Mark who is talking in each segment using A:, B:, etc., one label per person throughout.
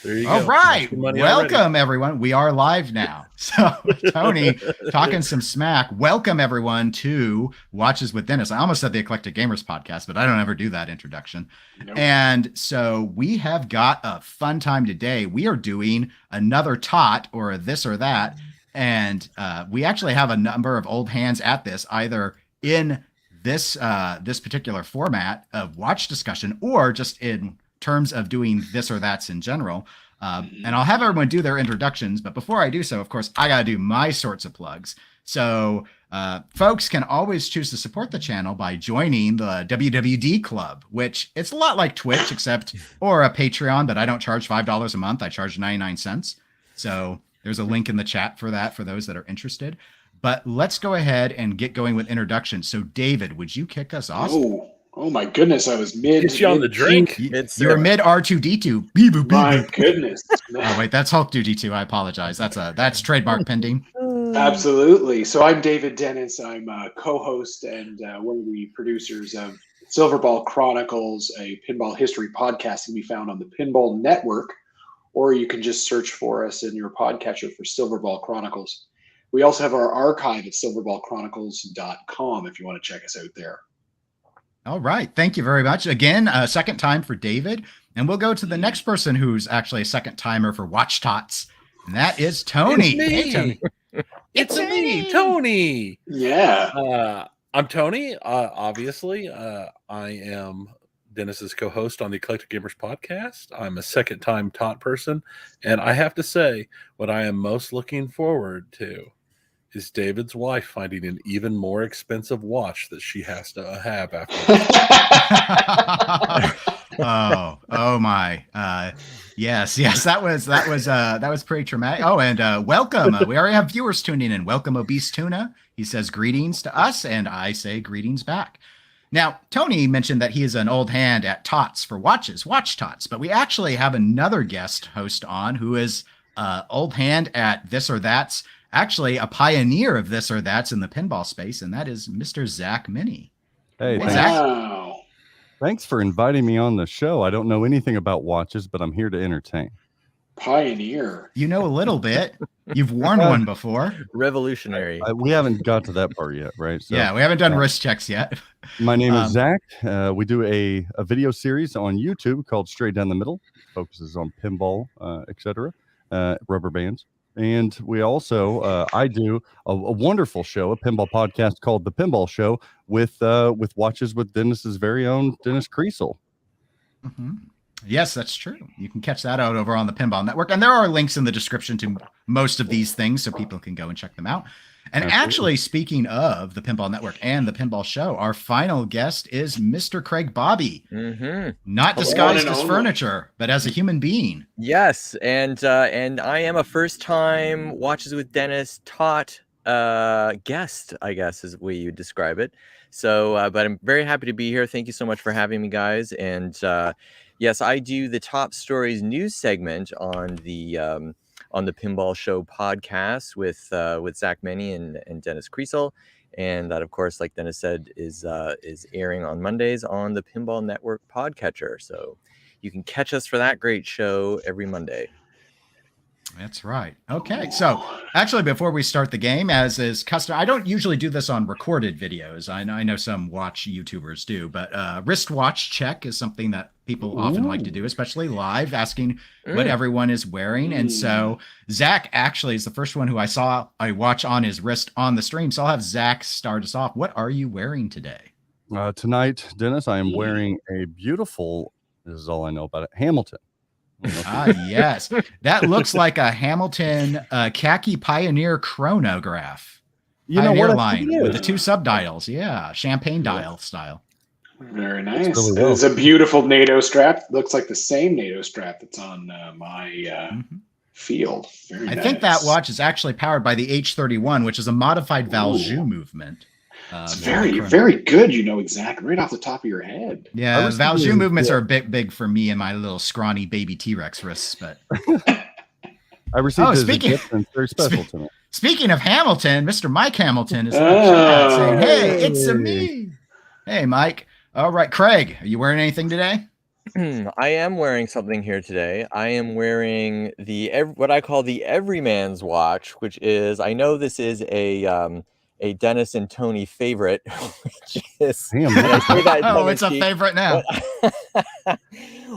A: There you
B: All
A: go.
B: right. Welcome, everyone. We are live now. So, Tony, talking some smack. Welcome, everyone, to Watches with Dennis. I almost said the Eclectic Gamers Podcast, but I don't ever do that introduction. Nope. And so we have got a fun time today. We are doing another ToT, or a this or that. And we actually have a number of old hands at this, either in this particular format of watch discussion or just in terms of doing this or that's in general. And I'll have everyone do their introductions, but before I do so, of course, I got to do my sorts of plugs. So folks can always choose to support the channel by joining the WWD Club, which it's a lot like Twitch, or a Patreon, but I don't charge $5 a month. I charge 99 cents. So there's a link in the chat for that, for those that are interested. But let's go ahead and get going with introductions. So David, would you kick us off?
C: Oh my goodness! I was mid.
A: Get you on the drink.
B: You're mid R2D2.
C: My goodness.
B: Oh wait, that's Hulk Duty 2. I apologize. That's trademark pending.
C: Absolutely. So I'm David Dennis. I'm a co-host and one of the producers of Silverball Chronicles, a pinball history podcast can be found on the Pinball Network, or you can just search for us in your podcatcher for Silverball Chronicles. We also have our archive at silverballchronicles.com if you want to check us out there.
B: All right. Thank you very much. Again, second time for David. And we'll go to the next person who's actually a second timer for Watch ToTs. And that is Tony.
A: It's me.
B: Hey, Tony.
A: It's me, Tony.
C: Yeah.
A: I'm Tony. Obviously, I am Dennis's co-host on the Eclectic Gamers Podcast. I'm a second time ToT person. And I have to say, what I am most looking forward to is David's wife finding an even more expensive watch that she has to have after.
B: oh my. Yes, that was pretty traumatic. Oh, and welcome. We already have viewers tuning in. Welcome, Obese Tuna. He says greetings to us, and I say greetings back. Now, Tony mentioned that he is an old hand at ToTs for watches, watch ToTs, but we actually have another guest host on who is old hand at this or that's. Actually, a pioneer of this or that's in the pinball space, and that is Mr. Zach Minnie.
D: Hey,
C: wow.
D: Thanks for inviting me on the show. I don't know anything about watches, but I'm here to entertain.
C: Pioneer.
B: You know a little bit. You've worn one before.
E: Revolutionary.
D: We haven't got to that part yet, right? So,
B: yeah, we haven't done wrist checks yet.
D: My name is Zach. We do a video series on YouTube called Straight Down the Middle. Focuses on pinball, etc., rubber bands. And we also, I do a wonderful show, a pinball podcast called The Pinball Show with Watches with Dennis's very own Dennis Kriesel.
B: Mm-hmm. Yes, that's true. You can catch that out over on the Pinball Network. And there are links in the description to most of these things so people can go and check them out. And actually, speaking of the Pinball Network and the Pinball Show, our final guest is Mr. Craig Bobby.
E: Mm-hmm.
B: Not disguised as furniture, but as a human being.
E: Yes, and I am a first-time Watches with Dennis ToT guest, I guess is the way you describe it. So, but I'm very happy to be here. Thank you so much for having me, guys. And yes, I do the Top Stories news segment on the Pinball Show podcast with Zach Minnie and Dennis Kriesel, and that, of course, like Dennis said, is airing on Mondays on the Pinball Network podcatcher. So you can catch us for that great show every Monday.
B: That's right. Okay, so actually, before we start the game, as is custom, I don't usually do this on recorded videos. I know some watch YouTubers do, but wristwatch check is something that people often like to do, especially live, asking what everyone is wearing. And so Zach actually is the first one who I watch on his wrist on the stream. So I'll have Zach start us off. What are you wearing today?
D: Tonight, Dennis, I am wearing a beautiful, this is all I know about it, Hamilton.
B: Yes. That looks like a Hamilton Khaki Pioneer chronograph.
D: You know
B: Pioneer
D: what?
B: line with the two subdials. Yeah. Champagne dial style.
C: Very nice.
D: Really well.
C: It's a beautiful NATO strap. Looks like the same NATO strap that's on my field. Very nice.
B: I think that watch is actually powered by the H31, which is a modified Valjoux movement.
C: It's very, very good. You know exactly right off the top of your head.
B: Yeah, Valjoux movements are a bit big for me and my little scrawny baby T-Rex wrists, but
D: I received this gift and it's very special to me.
B: Speaking of Hamilton, Mr. Mike Hamilton is in the chat saying, "Hey, it's a me." Hey, Mike. All right, Craig, are you wearing anything today?
E: I am wearing something here today. I am wearing what I call the everyman's watch, which is, I know this is a Dennis and Tony favorite, which is
D: Damn,
E: I say that
B: Oh, it's a
E: tongue-in-cheek,
B: favorite now.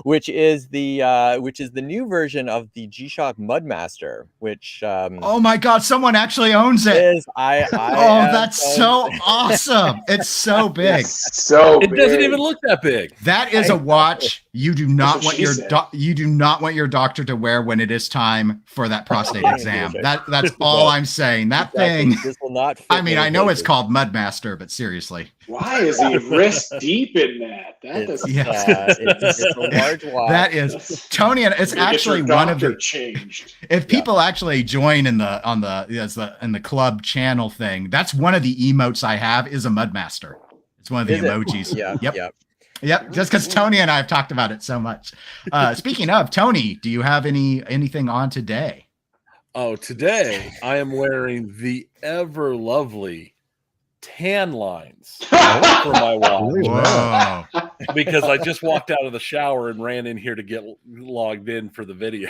E: which is the new version of the G-Shock Mudmaster, which
B: Oh my God, someone actually owns it.
E: is
B: That's so awesome. It's so big.
C: So
A: It doesn't even look that big.
B: That is a watch you do not
C: what
B: want
C: she
B: your
C: said.
B: you do not want your doctor to wear when it is time for that prostate exam. That's all I'm saying. That thing.
E: This will not fit
B: I mean, I know it's
E: places.
B: called Mudmaster, but seriously,
C: Why is he wrist deep in that? That
E: It's,
C: doesn't.
E: it's a large watch.
B: that is Tony, and it's
C: You get
B: actually
C: your
B: one of
C: doctor
B: the.
C: changed.
B: If people actually join in the club channel thing, that's one of the emotes I have is a Mudmaster. It's one of the
E: Is it?
B: emojis.
E: Yeah.
B: Yep.
E: Yep.
B: Yep. Just because Tony and I have talked about it so much. Speaking of Tony, do you have anything on today?
A: Oh, today I am wearing the ever lovely tan lines for my watch
B: Whoa.
A: because I just walked out of the shower and ran in here to get logged in for the video.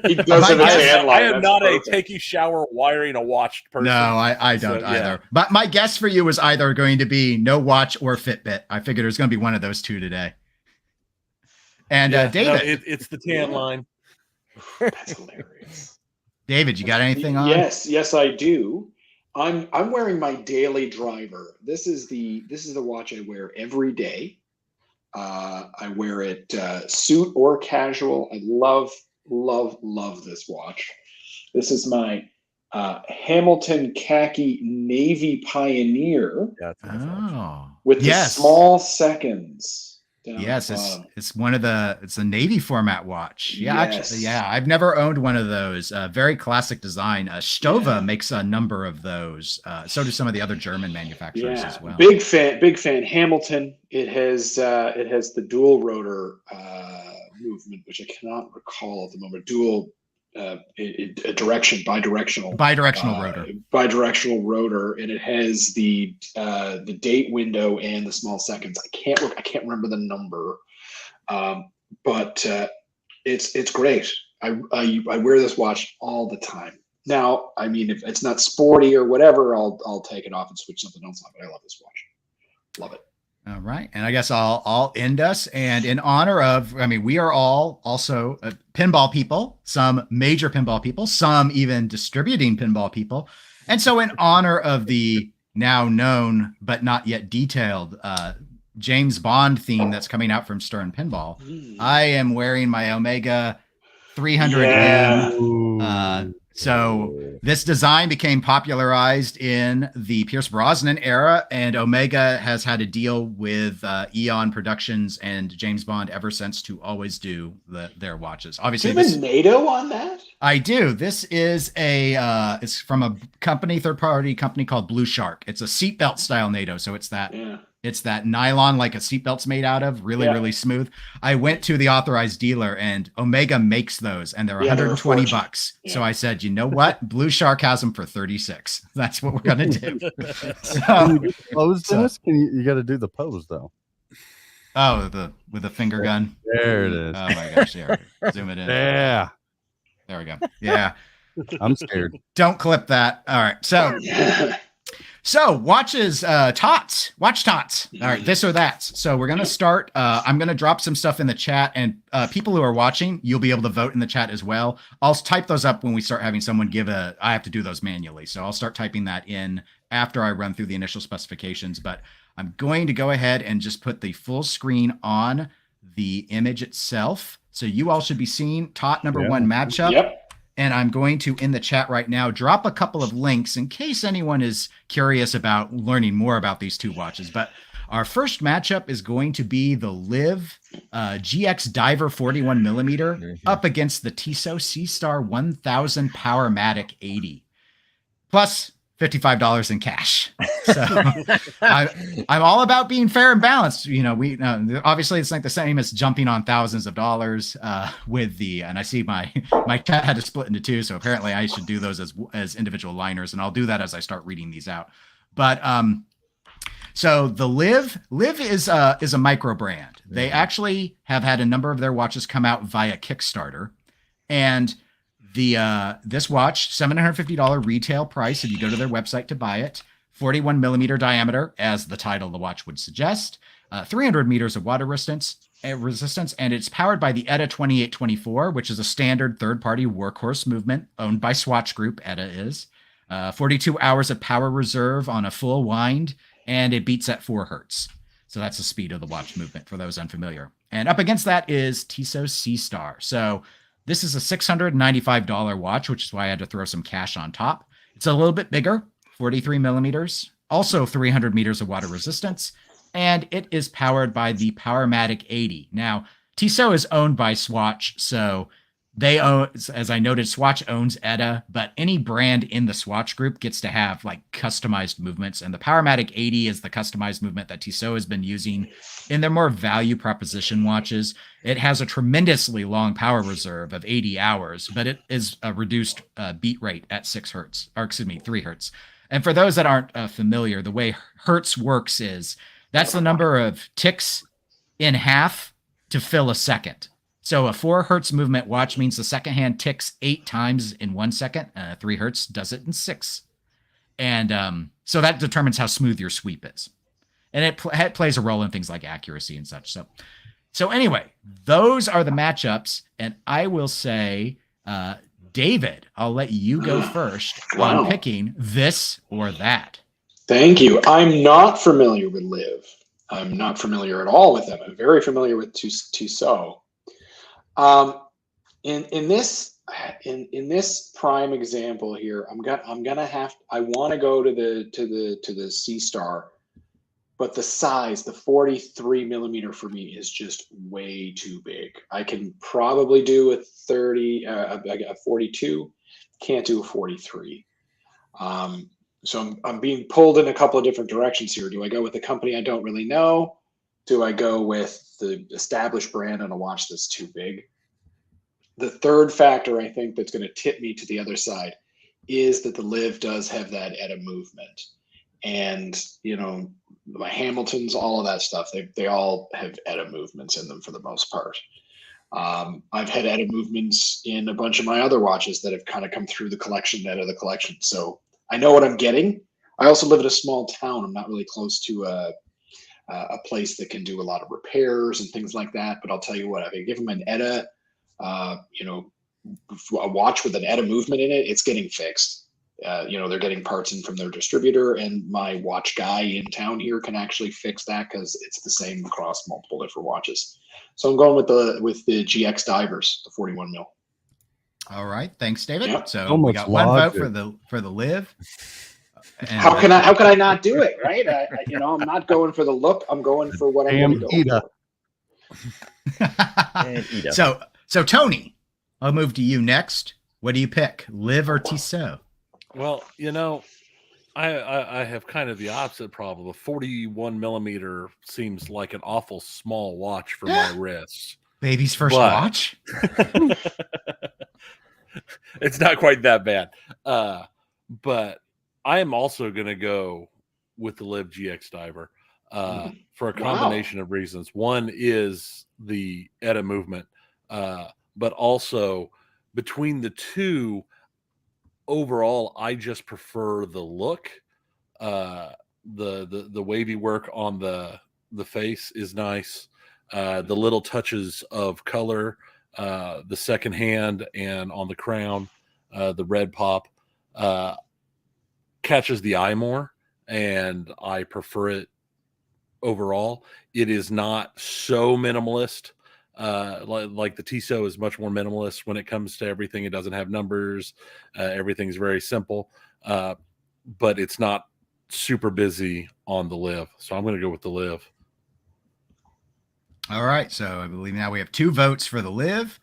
C: He does have a
B: My guess-
C: tan line.
A: I am
C: That's
A: not
C: perfect.
A: a take you shower wiring a watch person.
B: No, I don't
A: So,
B: either.
A: yeah.
B: But my guess for you was either going to be no watch or Fitbit. I figured it was going to be one of those two today. And
A: Yeah,
B: David,
A: no, it's the tan
C: Yeah.
A: line.
C: That's hilarious.
B: David, you got anything on?
C: Yes, I do. I'm wearing my daily driver. This is the watch I wear every day. I wear it suit or casual. I love this watch. This is my Hamilton Khaki Navy Pioneer
E: Yeah, it's a nice watch.
B: Oh,
C: with the
B: yes.
C: small seconds. down
B: Yes,
C: the bottom.
B: it's one of it's a Navy format watch. Yeah,
C: Yes.
B: actually, yeah, I've never owned one of those. Very classic design. Stova
C: Yeah.
B: makes a number of those. So do some of the other German manufacturers as well.
C: Big fan. Hamilton. It has the dual rotor movement, which I cannot recall at the moment. Dual bidirectional rotor, and it has the date window and the small seconds. I can't remember the number, but it's great. I wear this watch all the time. Now, I mean, if it's not sporty or whatever, I'll take it off and switch something else on. But I love this watch. Love it.
B: All right. And I guess I'll end us. And in honor of, we are all also pinball people, some major pinball people, some even distributing pinball people. And so in honor of the now known, but not yet detailed James Bond theme that's coming out from Stern Pinball, I am wearing my Omega 300M.
C: Yeah.
B: So this design became popularized in the Pierce Brosnan era, and Omega has had a deal with Eon Productions and James Bond ever since to always do their watches. Obviously,
C: Do you have a NATO on that?
B: I do. This is it's from a third-party company called Blue Shark. It's a seatbelt style NATO, so it's that.
C: Yeah.
B: It's that nylon like a seatbelt's made out of, really smooth. I went to the authorized dealer and Omega makes those and they're
C: Yeah, they're a
B: $120.
C: fortune. Yeah.
B: So I said, you know what? Blue Shark has them for 36. That's what we're going to do.
D: Can you pose,
B: So-
D: Dennis? You got to do the pose though.
B: With the finger gun.
D: There it is.
B: Oh my gosh. There. Zoom it in.
D: Yeah,
B: There we go. Yeah.
D: I'm scared.
B: Don't clip that. All right. So watches, tots, watch tots. All right, this or that. So we're going to start. I'm going to drop some stuff in the chat, and people who are watching, you'll be able to vote in the chat as well. I'll type those up when we start having someone I have to do those manually. So I'll start typing that in after I run through the initial specifications, but I'm going to go ahead and just put the full screen on the image itself. So you all should be seeing tot number one matchup.
C: Yep.
B: And I'm going to, in the chat right now, drop a couple of links in case anyone is curious about learning more about these two watches. But our first matchup is going to be the Liv GX Diver 41 millimeter up against the Tiso Sea Star 1000 Powermatic 80, plus $55 in cash. So I'm all about being fair and balanced. We obviously it's like the same as jumping on thousands of dollars and I see my chat had to split into two. So apparently I should do those as individual liners, and I'll do that as I start reading these out. But So the Liv is a micro brand. They actually have had a number of their watches come out via Kickstarter, and this watch, $750 retail price if you go to their website to buy it, 41 millimeter diameter, as the title of the watch would suggest, 300 meters of water resistance, and it's powered by the ETA 2824, which is a standard third-party workhorse movement owned by Swatch Group. ETA is 42 hours of power reserve on a full wind, and it beats at 4 hertz. So that's the speed of the watch movement for those unfamiliar. And up against that is Tiso Sea Star. So this is a $695 watch, which is why I had to throw some cash on top. It's a little bit bigger, 43 millimeters, also 300 meters of water resistance, and it is powered by the Powermatic 80. Now, Tissot is owned by Swatch, so they own, as I noted, Swatch owns ETA, but any brand in the Swatch group gets to have like customized movements, and the Powermatic 80 is the customized movement that Tissot has been using in their more value proposition watches. It has a tremendously long power reserve of 80 hours, but it is a reduced beat rate at 3 hertz. And for those that aren't familiar, the way hertz works is that's the number of ticks in half to fill a second. So a 4 hertz movement watch means the second hand ticks 8 times in 1 second. 3 hertz does it in 6. And so that determines how smooth your sweep is. And it plays a role in things like accuracy and such. So anyway, those are the matchups. And I will say, David, I'll let you go first on picking this or that.
C: Thank you. I'm not familiar with Liv. I'm not familiar at all with them. I'm very familiar with Tissot. In this prime example here, I want to go to the Sea Star, but the size, the 43 millimeter for me is just way too big. I can probably do a 42, can't do a 43. So I'm being pulled in a couple of different directions here. Do I go with a company I don't really know? Do I go with the established brand on a watch that's too big? The third factor I think that's going to tip me to the other side is that the Liv does have that ETA movement. And, you know, my Hamiltons, all of that stuff, they all have ETA movements in them for the most part. I've had ETA movements in a bunch of my other watches that have kind of come through the collection, ETA the collection. So I know what I'm getting. I also live in a small town. I'm not really close to a place that can do a lot of repairs and things like that. But I'll tell you what, if I give them an ETA, a watch with an ETA movement in it, it's getting fixed. They're getting parts in from their distributor, and my watch guy in town here can actually fix that because it's the same across multiple different watches. So I'm going with the GX divers, the 41 mil.
B: All right, thanks, David.
C: Yep.
B: So we got one vote for the Liv. And
C: how can I not do it, right? I'm not going for the look. I'm going for what I'm going to go for.
B: So Tony, I'll move to you next. What do you pick, Liv or Tissot?
A: Well, I have kind of the opposite problem. A 41 millimeter seems like an awful small watch for my wrists.
B: Baby's first watch?
A: It's not quite that bad. But I am also going to go with the Liv GX Diver for a combination of reasons. One is the ETA movement, but also between the two, overall, I just prefer the look. The wavy work on the face is nice. The little touches of color, the second hand and on the crown, the red pop catches the eye more, and I prefer it overall. It is not so minimalist. Like the Tissot is much more minimalist when it comes to everything. It doesn't have numbers. Everything's very simple, but it's not super busy on the Liv. So I'm going to go with the Liv.
B: All right. So I believe now we have 2 votes for the Liv.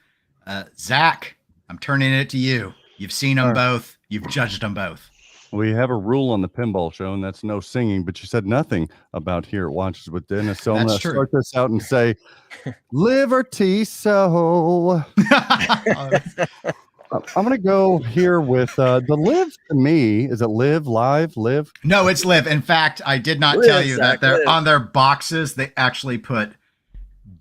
B: Zach, I'm turning it to you. You've seen them both. You've judged them both.
D: We have a rule on the Pinball Show, and that's no singing, but you said nothing about Here at Watches with Dennis. So I'm going to start this out and say, Liv or Tissot? I'm gonna go here with the Live. To me, is it Live?
B: No, it's Live. In fact, I did not
E: Live,
B: tell you that
E: Zach,
B: they're
E: Live.
B: on their boxes. They actually put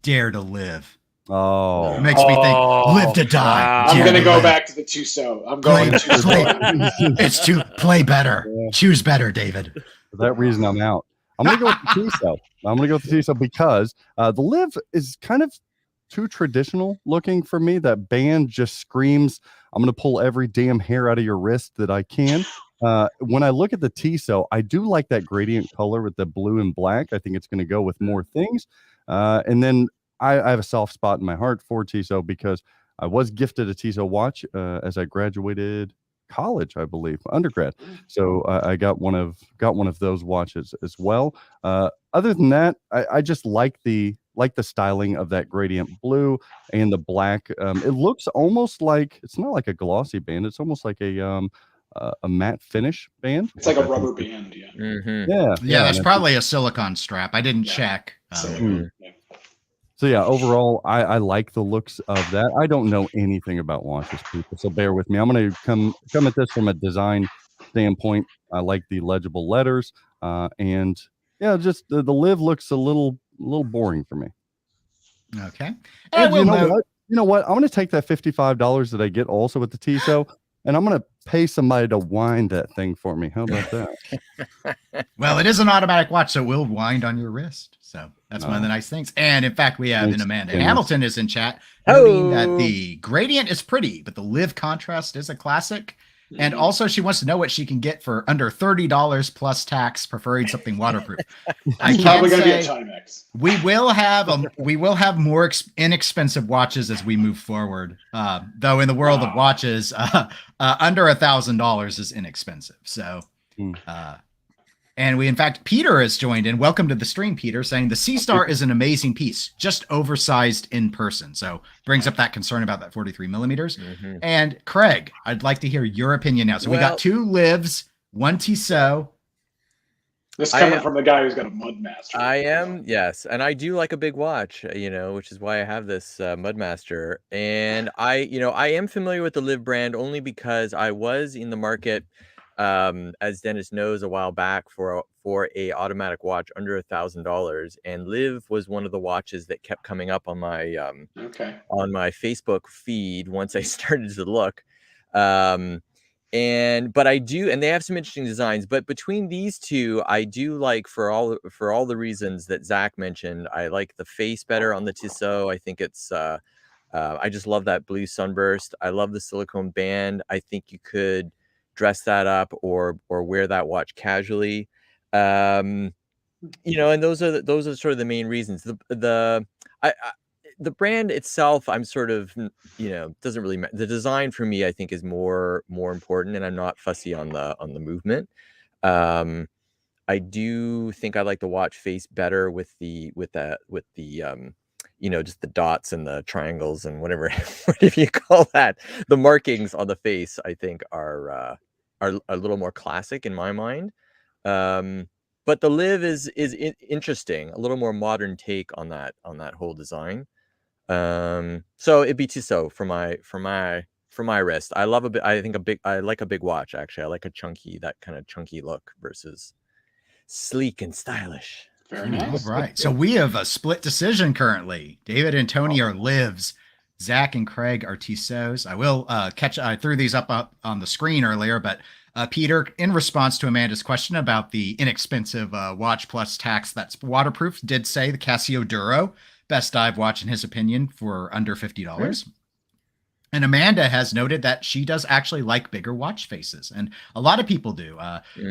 B: "Dare to Live."
D: Oh,
B: It makes me think, "Live to die."
A: wow.
C: I'm
B: Dare
C: going to go
B: live.
C: back to the Tissot. I'm going to Tissot.
B: It's to play better.
D: Yeah.
B: Choose better, David.
D: for that reason, I'm out. I'm gonna go with the Tiso. I'm gonna go with the Tiso because the Live is kind of too traditional looking for me. That band just screams, I'm gonna pull every damn hair out of your wrist that I can. When I look at the Tiso, I do like that gradient color with the blue and black. I think it's going to go with more things. And then I have a soft spot in my heart for Tiso because I was gifted a Tiso watch as I graduated college, I believe, undergrad. So I got one of those watches as well. Other than that, I just like the styling of that gradient blue and the black. It looks almost like, it's not like a glossy band. It's almost like a matte finish band.
C: It's like a rubber band, yeah.
E: Mm-hmm.
B: Yeah, that's
D: and
B: probably a silicone strap. I didn't check.
D: So yeah, overall, I like the looks of that. I don't know anything about watches, people, so bear with me. I'm going to come at this from a design standpoint. I like the legible letters, and yeah, just the Live looks a little boring for me.
B: Okay.
D: And you know what? I'm going to take that $55 that I get also with the Tiso, and I'm going to pay somebody to wind that thing for me. How about that?
B: Well, it is an automatic watch, so it will wind on your wrist. So that's one of the nice things. And in fact, we have an Amanda Hamilton is in chat, noting that the gradient is pretty, but the Live contrast is a classic. And also, she wants to know what she can get for under $30 plus tax, preferring something waterproof. I
C: Probably
B: can
C: going to be a
B: say
C: Timex.
B: we will have more inexpensive watches as we move forward. Though in the world of watches, under $1,000 is inexpensive. So, and we, in fact, Peter has joined in. Welcome to the stream, Peter, saying the Sea Star is an amazing piece, just oversized in person. So brings up that concern about that 43 millimeters.
E: Mm-hmm.
B: And Craig, I'd like to hear your opinion now. So we got 2 Lives, 1 Tissot.
C: This coming from the guy who's got a Mudmaster.
E: I am, yes, and I do like a big watch, which is why I have this Mudmaster. And I am familiar with the Live brand only because I was in the market, as Dennis knows, a while back for a automatic watch under $1,000, and Live was one of the watches that kept coming up on my on my Facebook feed once I started to look. But I do, and they have some interesting designs. But between these two, I do like, for all the reasons that Zach mentioned, I like the face better on the Tissot. I think it's I just love that blue sunburst. I love the silicone band. I think you could dress that up or wear that watch casually. And those are sort of the main reasons. The brand itself, I'm sort of, doesn't really matter. The design for me, I think, is more important, and I'm not fussy on the movement. I do think I like the watch face better with the just the dots and the triangles and whatever you call that. The markings on the face, I think, are a little more classic in my mind. But the Live is interesting, a little more modern take on that whole design. So it'd be Tissot for my wrist. I love I like a big watch, actually. I like that kind of chunky look versus sleek and stylish.
C: Very nice.
B: All right. So we have a split decision currently. David and Tony are Lives. Zach and Craig are Tissots. I will I threw these up on the screen earlier, but Peter, in response to Amanda's question about the inexpensive watch plus tax that's waterproof, did say the Casio Duro, best dive watch in his opinion, for under $50. And Amanda has noted that she does actually like bigger watch faces, and a lot of people do.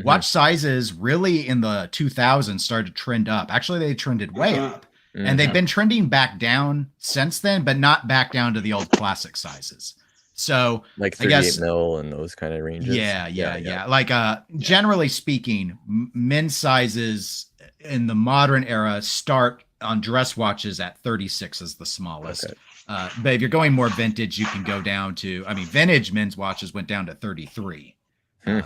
B: Watch sizes really in the 2000s started to trend up. Actually, they trended way up, and they've been trending back down since then, but not back down to the old classic sizes. So
E: like 38 mil and those kind of ranges.
B: Yeah. Like generally speaking, men's sizes in the modern era start on dress watches at 36 is the smallest. Okay. But if you're going more vintage, you can go down to, vintage men's watches went down to 33,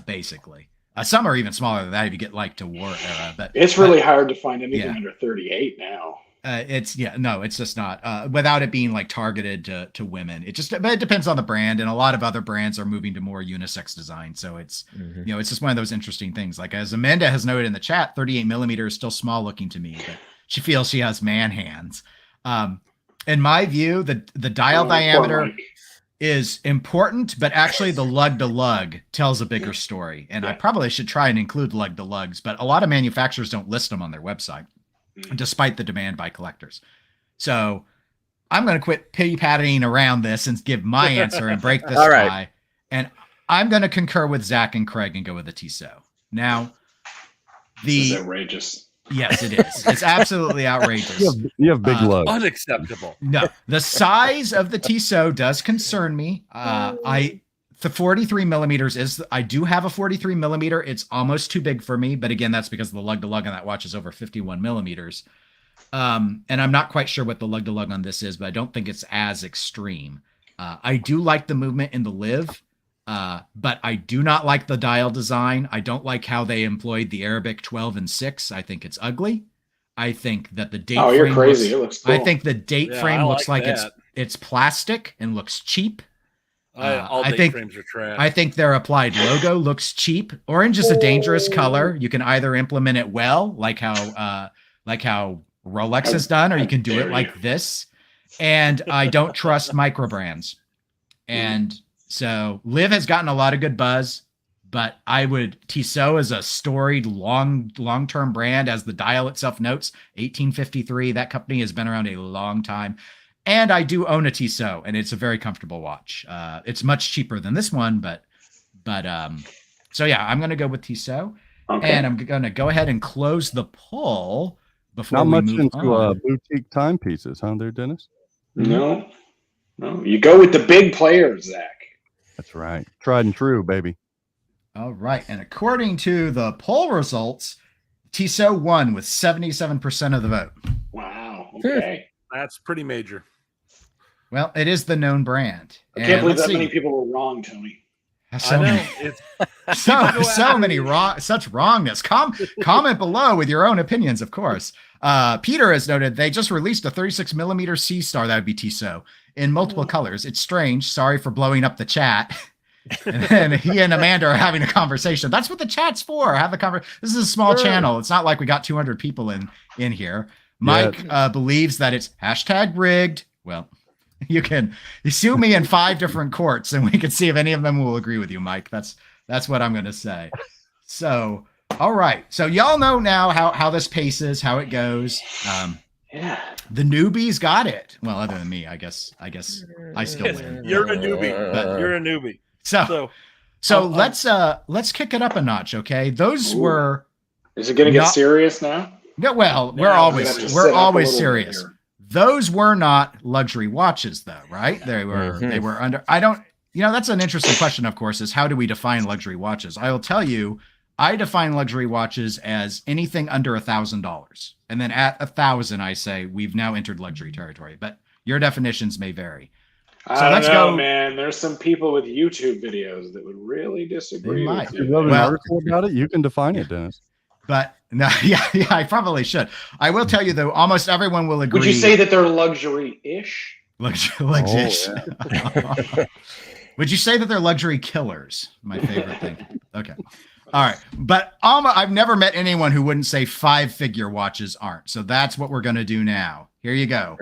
B: basically. Some are even smaller than that if you get like to war era. But
C: it's really hard to find anything under 38 now.
B: It's just not without it being like targeted to women. But it depends on the brand, and a lot of other brands are moving to more unisex design. So it's it's just one of those interesting things. Like as Amanda has noted in the chat, 38 millimeter is still small looking to me, but she feels she has man hands. In my view, the dial diameter is important, but actually the lug to lug tells a bigger story. And I probably should try and include lug to lugs, but a lot of manufacturers don't list them on their website, despite the demand by collectors. So I'm going to quit pity-patting around this and give my answer and break this tie. And I'm going to concur with Zach and Craig and go with the Tissot. Now,
C: this is outrageous.
B: Yes, it is. It's absolutely outrageous.
D: You have big lugs.
A: Unacceptable.
B: No, the size of the Tissot does concern me. The 43 millimeters I do have a 43 millimeter. It's almost too big for me, but again, that's because the lug to lug on that watch is over 51 millimeters. And I'm not quite sure what the lug to lug on this is, but I don't think it's as extreme. I do like the movement in the live. But I do not like the dial design. I don't like how they employed the Arabic 12 and 6. I think it's ugly. I think that the date frame
C: you're crazy. It looks cool.
B: I think the date frame looks like it's plastic and looks cheap.
A: All date frames are trash.
B: I think their applied logo looks cheap. Orange is a dangerous color. You can either implement it well, like how Rolex has done, or you can do it like this. And I don't trust micro brands. And so Liv has gotten a lot of good buzz, but Tissot is a storied long-term brand, as the dial itself notes, 1853. That company has been around a long time. And I do own a Tissot, and it's a very comfortable watch. It's much cheaper than this one, but so yeah, I'm going to go with Tissot. Okay. And I'm going to go ahead and close the poll before we move on. Not much
D: into boutique timepieces, huh, there, Dennis?
C: No, you go with the big players, Zach.
D: That's right. Tried and true, baby.
B: All right. And according to the poll results, Tissot won with 77% of the vote.
C: Wow. Okay.
A: That's pretty major.
B: Well, it is the known brand.
C: I can't believe that many people were wrong, Tony.
B: So many such wrongness. Comment below with your own opinions, of course. Peter has noted they just released a 36 millimeter Sea Star, that would be Tissot, in multiple colors. It's strange. Sorry for blowing up the chat. And then he and Amanda are having a conversation. That's what the chat's for. Have the conversation. This is a small channel. It's not like we got 200 people in here. Mike believes that it's #rigged. Well, you sue me in 5 different courts, and we can see if any of them will agree with you, Mike. That's what I'm going to say. So, all right. So y'all know now how this paces, how it goes. The newbies got it. Well, other than me, I guess I still win.
A: You're a newbie. But you're a newbie.
B: So let's kick it up a notch, okay? Those were.
C: Is it going to get serious now?
B: No, well, we're always serious. Those were not luxury watches, though, right? They were under. I don't. That's an interesting question. Of course, is how do we define luxury watches? I will tell you. I define luxury watches as anything under $1,000. And then at 1,000, I say we've now entered luxury territory, but your definitions may vary.
C: I don't know, man. There's some people with YouTube videos that would really disagree with you.
D: If you have an article about it, you can define it, Dennis.
B: But no, yeah, I probably should. I will tell you, though, almost everyone will agree.
C: Would you say that they're luxury-ish?
B: Luxury-ish. Would you say that they're luxury killers? My favorite thing. Okay. All right. But I've never met anyone who wouldn't say 5-figure watches aren't. So that's what we're going to do now. Here you go.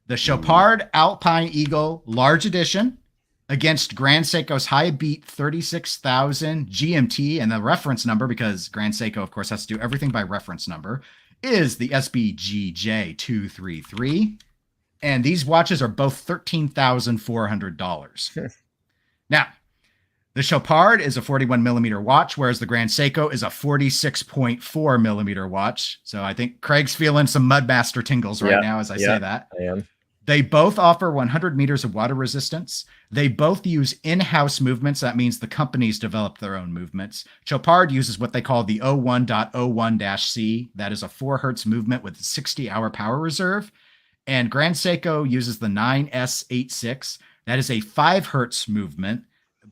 B: The Chopard Alpine Eagle Large Edition against Grand Seiko's High Beat 36,000 GMT. And the reference number, because Grand Seiko, of course, has to do everything by reference number, is the SBGJ233. And these watches are both $13,400. Now, the Chopard is a 41 millimeter watch, whereas the Grand Seiko is a 46.4 millimeter watch. So I think Craig's feeling some Mudmaster tingles right now as I say that.
E: I am.
B: They both offer 100 meters of water resistance. They both use in-house movements. That means the companies develop their own movements. Chopard uses what they call the 01.01-C. That is a 4 hertz movement with a 60-hour power reserve. And Grand Seiko uses the 9S86. That is a 5 hertz movement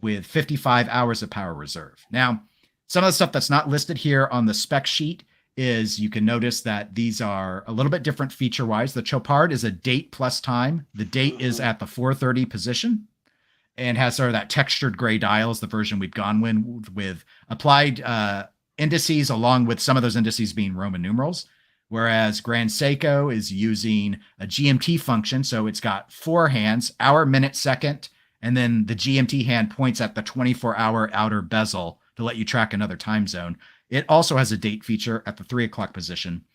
B: with 55 hours of power reserve. Now, some of the stuff that's not listed here on the spec sheet is you can notice that these are a little bit different feature-wise. The Chopard is a date plus time. The date is at the 4:30 position and has sort of that textured gray dial is the version we've gone with applied indices, along with some of those indices being Roman numerals. Whereas Grand Seiko is using a GMT function. So it's got 4 hands, hour, minute, second, and then the GMT hand points at the 24-hour outer bezel to let you track another time zone. It also has a date feature at the 3 o'clock position.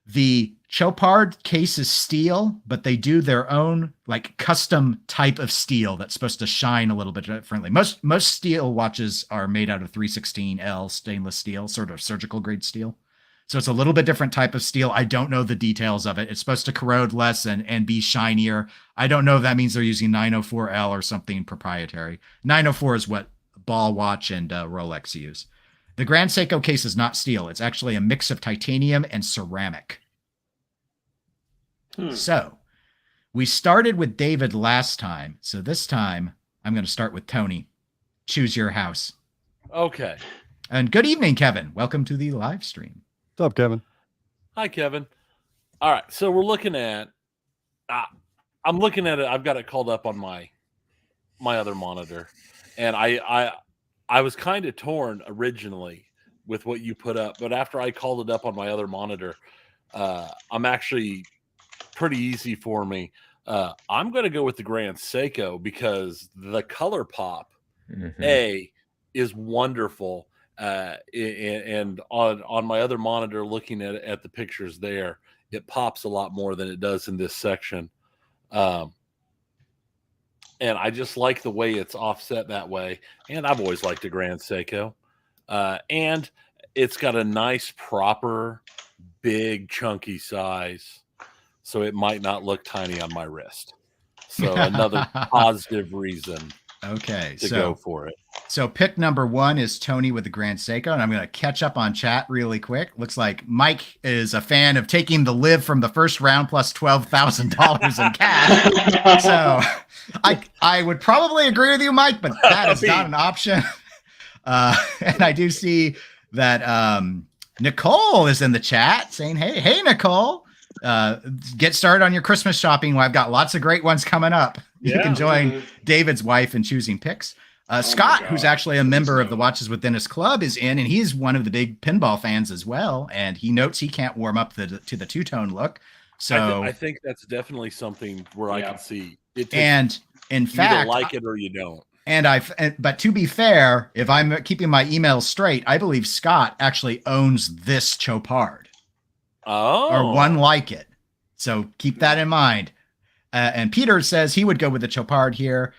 B: The Chopard case is steel, but they do their own like custom type of steel that's supposed to shine a little bit differently. Most steel watches are made out of 316L stainless steel, sort of surgical grade steel. So it's a little bit different type of steel. I don't know the details of it. It's supposed to corrode less and be shinier. I don't know if that means they're using 904L or something proprietary. 904 is what Ball Watch and Rolex use. The Grand Seiko case is not steel. It's actually a mix of titanium and ceramic. So we started with David last time. So this time I'm going to start with Tony. Choose your house.
A: Okay.
B: And good evening, Kevin. Welcome to the live stream.
D: What's up, Kevin?
A: Hi, Kevin. All right. So we're looking at, I'm looking at it. I've got it called up on my other monitor. And I was kind of torn originally with what you put up, but after I called it up on my other monitor, I'm actually pretty easy for me. I'm going to go with the Grand Seiko because the color pop is wonderful. And on my other monitor, looking at the pictures there, it pops a lot more than it does in this section. And I just like the way it's offset that way. And I've always liked a Grand Seiko. And it's got a nice, proper, big, chunky size. So it might not look tiny on my wrist. So another positive reason to go for it.
B: So pick number 1 is Tony with the Grand Seiko. And I'm going to catch up on chat really quick. Looks like Mike is a fan of taking the live from the first round plus $12,000 in cash. So I would probably agree with you, Mike, but that is not an option. And I do see that Nicole is in the chat saying, hey, Nicole, get started on your Christmas shopping. I've got lots of great ones coming up. You can join David's wife in choosing picks. Scott, who's actually a member of the Watches with Dennis Club, is in, and he's one of the big pinball fans as well. And he notes he can't warm up to the two-tone look. So
A: I think that's definitely something where I can see it.
B: And in fact,
A: you like it or you don't.
B: But to be fair, if I'm keeping my emails straight, I believe Scott actually owns this Chopard. Or one like it. So keep that in mind. And Peter says he would go with the Chopard here.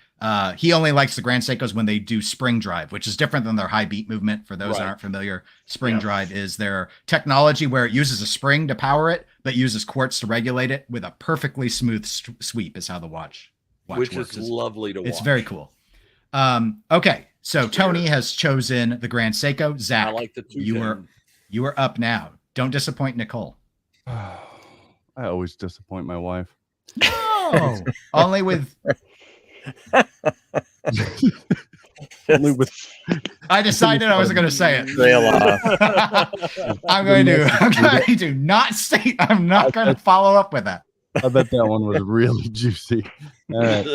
B: He only likes the Grand Seikos when they do spring drive, which is different than their high beat movement. For those that aren't familiar, spring drive is their technology where it uses a spring to power it, but uses quartz to regulate it with a perfectly smooth sweep is how the watch
A: which
B: works.
A: Is lovely to watch.
B: It's very cool. Okay, so Tony has chosen the Grand Seiko. Zach,
A: I like the
B: you are up now. Don't disappoint Nicole.
D: I always disappoint my wife.
B: Oh, only with. I decided I wasn't going to say it. I'm going to not state. I'm not going to follow up with that.
D: I bet that one was really juicy. All right.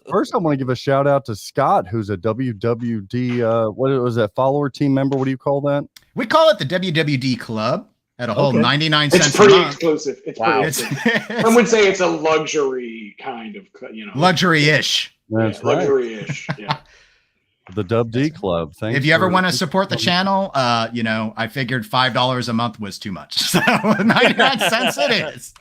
D: First, I want to give a shout out to Scott, who's a WWD. What was that? Follower team member? What do you call that?
B: We call it the WWD Club. At a whole 99 cents.
C: It's pretty exclusive. It's pretty exclusive. I would say it's a luxury kind of,
B: luxury-ish.
D: That's right.
C: Luxury-ish. Yeah.
D: The Dub D Club. Thanks.
B: If you ever want to support the channel, I figured $5 a month was too much. So 99 cents it is.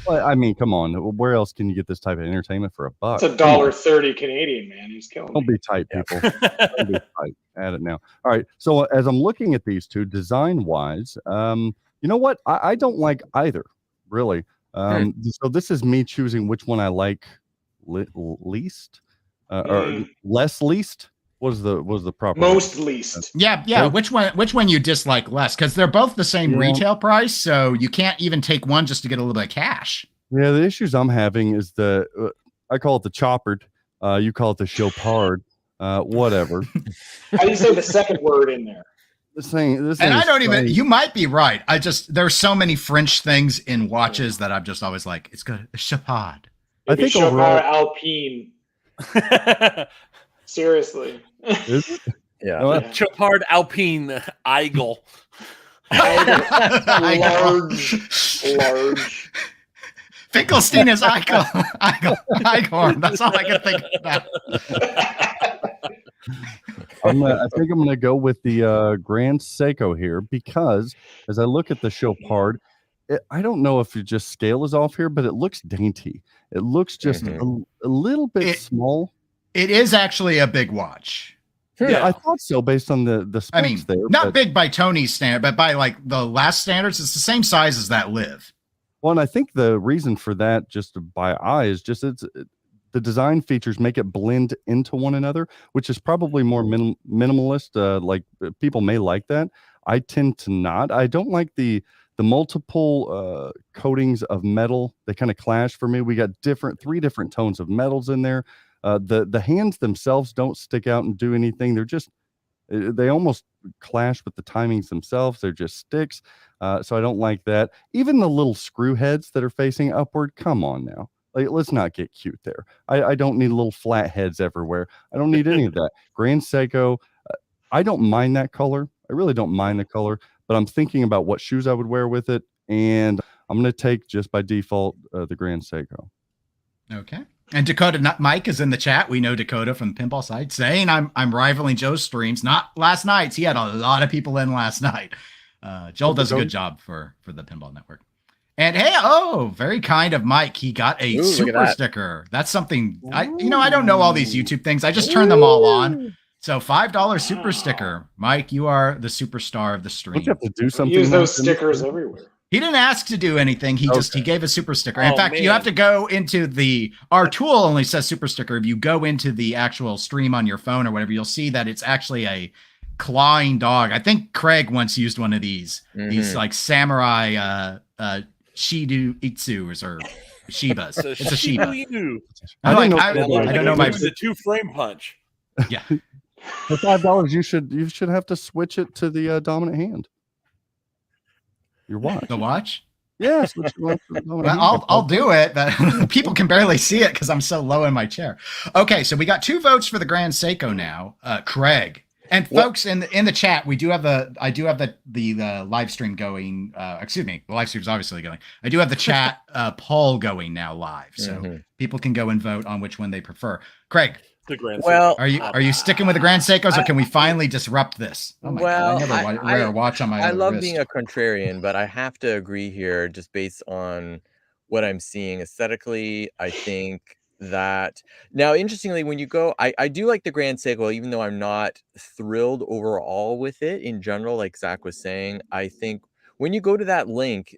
D: Well, I mean, come on. Where else can you get this type of entertainment for $1?
C: It's $1.30 Canadian, man. He's killing me.
D: Don't be tight, people. Don't be tight. Add it now. All right. So as I'm looking at these two, design-wise, you know what? I don't like either, really. So this is me choosing which one I like least or less least. Was the proper
C: most least?
B: Yeah. Okay. Which one you dislike less? Because they're both the same retail price, so you can't even take one just to get a little bit of cash.
D: Yeah, the issues I'm having is I call it the choppered. You call it the Chopard. Whatever.
C: How do you say the second word in there?
D: This thing
B: And I
D: is
B: don't even,
D: so-
B: you might be right. There's so many French things in watches that I'm just always like, it's good. Chapard.
D: I
F: Maybe
D: think
F: Chopard
D: overall-
F: Alpine. Seriously.
D: Is it?
E: Yeah.
D: No,
F: Yeah.
A: Chopard Alpine Eagle.
F: Large.
B: Finkelstein is Eichhorn. That's all I can think about.
D: I think I'm gonna go with the Grand Seiko here because as I look at the Chopard, I don't know if just scale is off here, but it looks dainty. It looks just a little bit small.
B: It is actually a big watch.
D: Yeah, I thought so based on the specs
B: I mean,
D: there.
B: not
D: but-
B: big by Tony's standard, but by like the last standards, it's the same size as that Liv.
D: Well, and I think the reason for that, just by eye, is just the design features make it blend into one another, which is probably more minimalist. Like people may like that. I tend to not. I don't like the multiple coatings of metal. They kind of clash for me. We got three different tones of metals in there. The hands themselves don't stick out and do anything. They almost clash with the timings themselves. They're just sticks. So I don't like that. Even the little screw heads that are facing upward. Come on now. Like, let's not get cute there. I don't need little flat heads everywhere. I don't need any of that. Grand Seiko, I don't mind that color. I really don't mind the color, but I'm thinking about what shoes I would wear with it. And I'm going to take just by default, the Grand Seiko.
B: Okay. And Dakota Mike is in the chat. We know Dakota from the pinball side saying I'm rivaling Joe's streams. Not last night's. He had a lot of people in last night. Joel does a good job for the Pinball Network. And hey, very kind of Mike. He got a super sticker. That's something I don't know all these YouTube things. I just turn them all on. So $5 super sticker. Mike, you are the superstar of the stream.
D: Don't you have to do something?
F: Use those stickers everywhere.
B: He didn't ask to do anything. He gave a super sticker. In fact, you have to go into our tool only says super sticker. If you go into the actual stream on your phone or whatever, you'll see that it's actually a clawing dog. I think Craig once used one of these. These like samurai Shidu Itsus or Shibas. It's a Shiba. I don't know my
A: It was a 2-frame punch.
B: Yeah.
D: For $5, you should have to switch it to the dominant hand. Your watch.
B: The watch?
D: Yeah. Switch to the dominant hand.
B: I'll do it, but people can barely see it because I'm so low in my chair. Okay, so we got 2 votes for the Grand Seiko now. Craig. And folks in the chat, I do have the live stream going. Excuse me, the live stream's obviously going. I do have the chat poll going now live, so people can go and vote on which one they prefer. Craig,
A: The Grand
E: Well,
A: Seiko.
B: are you sticking with the Grand Seikos, or can we finally disrupt this? Oh my God, I never wear a watch on my
E: I
B: other
E: love
B: wrist.
E: being a contrarian, but I have to agree here just based on what I'm seeing aesthetically. I think that now, interestingly, when you go, I do like the Grand Seiko, even though I'm not thrilled overall with it in general, like Zach was saying. I think when you go to that link,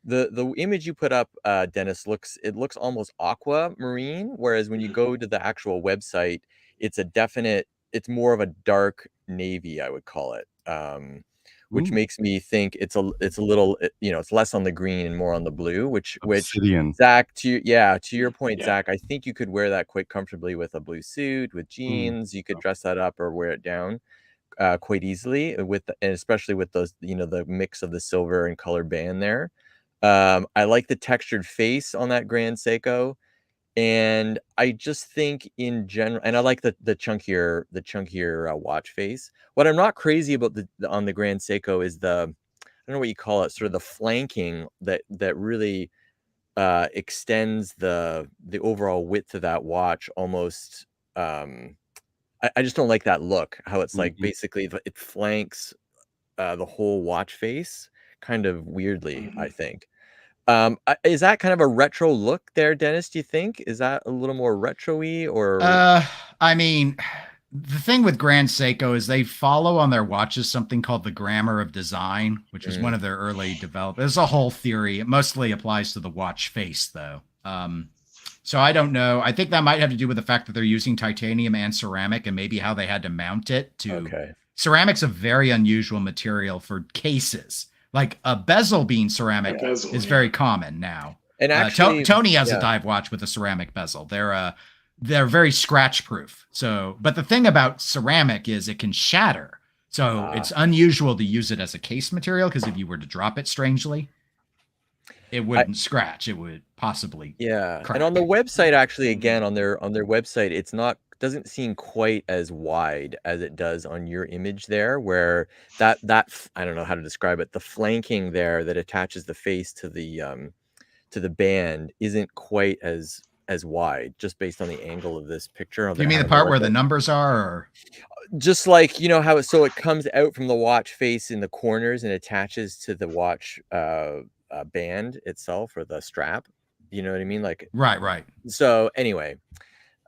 E: the image you put up, Dennis, looks almost aquamarine, whereas when you go to the actual website, it's more of a dark navy, I would call it. Which makes me think it's a little, it's less on the green and more on the blue, which
D: Obsidian.
E: Zach, to your point, Zach, I think you could wear that quite comfortably with a blue suit, with jeans. You could dress that up or wear it down quite easily, and especially with those, the mix of the silver and color band there. I like the textured face on that Grand Seiko. And I just think in general, and I like the chunkier watch face. What I'm not crazy about on the Grand Seiko is I don't know what you call it, sort of the flanking that really extends the overall width of that watch almost. I just don't like that look. How it's like basically it flanks the whole watch face kind of weirdly. I think. Is that kind of a retro look there, Dennis? Do you think is that a little more retro-y or?
B: I mean, the thing with Grand Seiko is they follow on their watches something called the grammar of design, which is one of their early developed. There's a whole theory. It mostly applies to the watch face, though. So I don't know. I think that might have to do with the fact that they're using titanium and ceramic, and maybe how they had to mount it to.
E: Okay.
B: Ceramic's a very unusual material for cases. Like a bezel being ceramic is very common now. And actually, Tony has a dive watch with a ceramic bezel. They're very scratch proof. So, but the thing about ceramic is it can shatter. So it's unusual to use it as a case material, because if you were to drop it strangely, it wouldn't scratch. It would possibly crack.
E: And on the website, actually, again, on their website, it's doesn't seem quite as wide as it does on your image there, where that I don't know how to describe it. The flanking there that attaches the face to the band isn't quite as wide, just based on the angle of this picture.
B: You mean the part where the numbers are, or
E: just like, you know how it comes out from the watch face in the corners and attaches to the watch band itself, or the strap? You know what I mean? Like
B: right.
E: So anyway,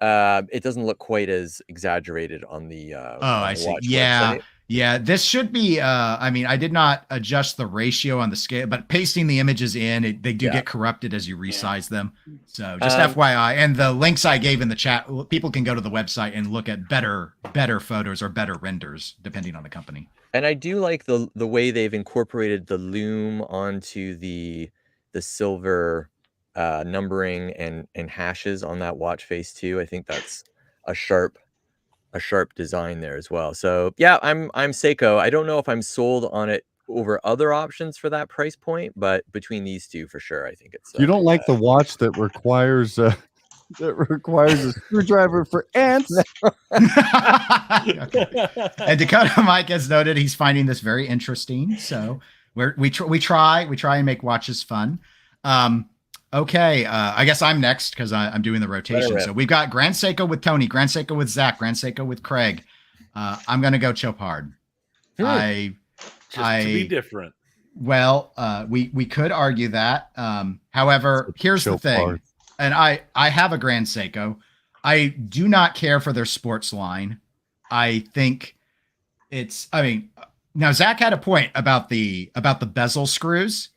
E: it doesn't look quite as exaggerated on the
B: I see.
E: watch
B: Yeah.
E: website.
B: Yeah, this should be I mean, I did not adjust the ratio on the scale, but pasting the images in, they do get corrupted as you resize them. So just FYI, and the links I gave in the chat, people can go to the website and look at better photos or better renders depending on the company.
E: And I do like the way they've incorporated the loom onto the silver numbering and hashes on that watch face too. I think that's a sharp design there as well. So yeah, I'm Seiko. I don't know if I'm sold on it over other options for that price point, but between these two, for sure, I think it's.
D: You don't like the watch that requires a screwdriver for ants?
B: And Dakota Mike has noted he's finding this very interesting. So we try and make watches fun. Okay, I guess I'm next because I'm doing the rotation. So we've got Grand Seiko with Tony, Grand Seiko with Zach, Grand Seiko with Craig. I'm gonna go Chopard.
A: To be different.
B: Well, we could argue that. However, here's the thing, and I have a Grand Seiko. I do not care for their sports line. I think now Zach had a point about the bezel screws.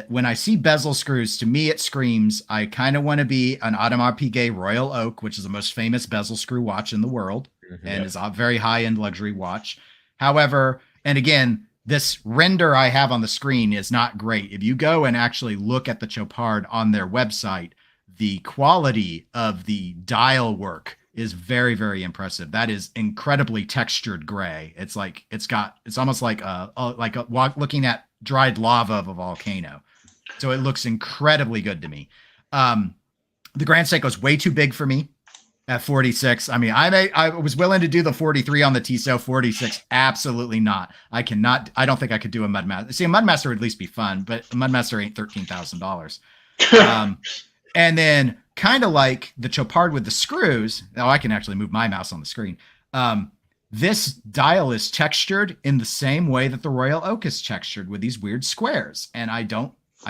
B: When I see bezel screws, to me it screams I kind of want to be an Audemars Piguet Royal Oak, which is the most famous bezel screw watch in the world, and is a very high-end luxury watch. However, and again, this render I have on the screen is not great. If you go and actually look at the Chopard on their website, the quality of the dial work is very, very impressive. That is incredibly textured gray. It's almost like looking at dried lava of a volcano. So it looks incredibly good to me. The Grand Seiko is way too big for me at 46. I mean, I was willing to do the 43 on the Tissot. 46, absolutely not. I don't think I could do a Mudmaster. See, a Mudmaster would at least be fun, but a Mudmaster ain't $13,000. And then kind of like the Chopard with the screws. Now I can actually move my mouse on the screen. This dial is textured in the same way that the Royal Oak is textured, with these weird squares. And I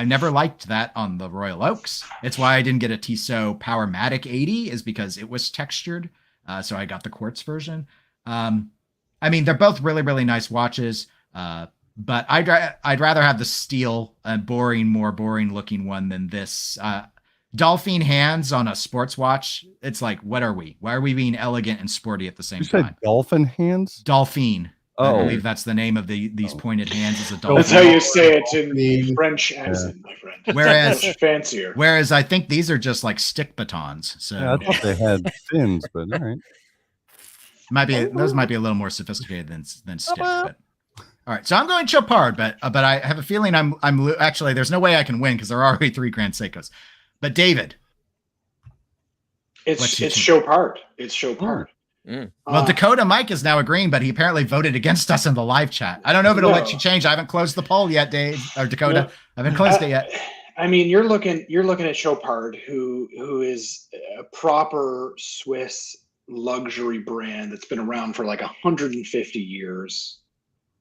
B: never liked that on the Royal Oaks. It's why I didn't get a Tissot Powermatic 80, is because it was textured. So I got the quartz version. I mean, they're both really, really nice watches. But I'd rather have the steel and more boring looking one than this. Dolphin hands on a sports watch. It's like, what are we? Why are we being elegant and sporty at the same time?
D: You said dolphin hands?
B: Dolphin.
D: Oh.
B: I believe that's the name of these pointed hands. Is a dolphin.
C: That's how you say it in the French accent, my friend.
B: Whereas
C: fancier.
B: Whereas I think these are just like stick batons. So
D: yeah, I thought they had fins, but all right.
B: Those might be a little more sophisticated than stick. But all right, so I'm going Chopard, but I have a feeling I'm actually there's no way I can win because there are already 3 Grand Seikos. But David,
C: it's Chopard. It's Chopard.
B: Well, Dakota Mike is now agreeing, but he apparently voted against us in the live chat. I don't know if it'll let you change. I haven't closed the poll yet, Dave or Dakota. No. I haven't closed it yet.
C: I mean, you're looking at Chopard, who is a proper Swiss luxury brand that's been around for like 150 years.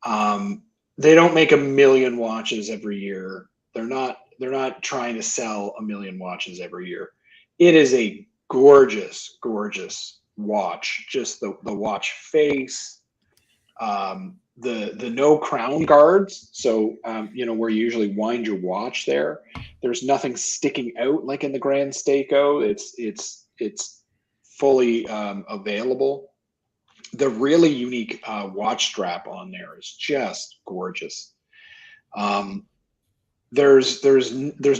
C: They don't make 1 million watches every year. They're not trying to sell 1 million watches every year. It is a gorgeous, gorgeous watch. Just the watch face, the no crown guards. So where you usually wind your watch there's nothing sticking out like in the Grand Seiko. It's fully available. The really unique watch strap on there is just gorgeous. There's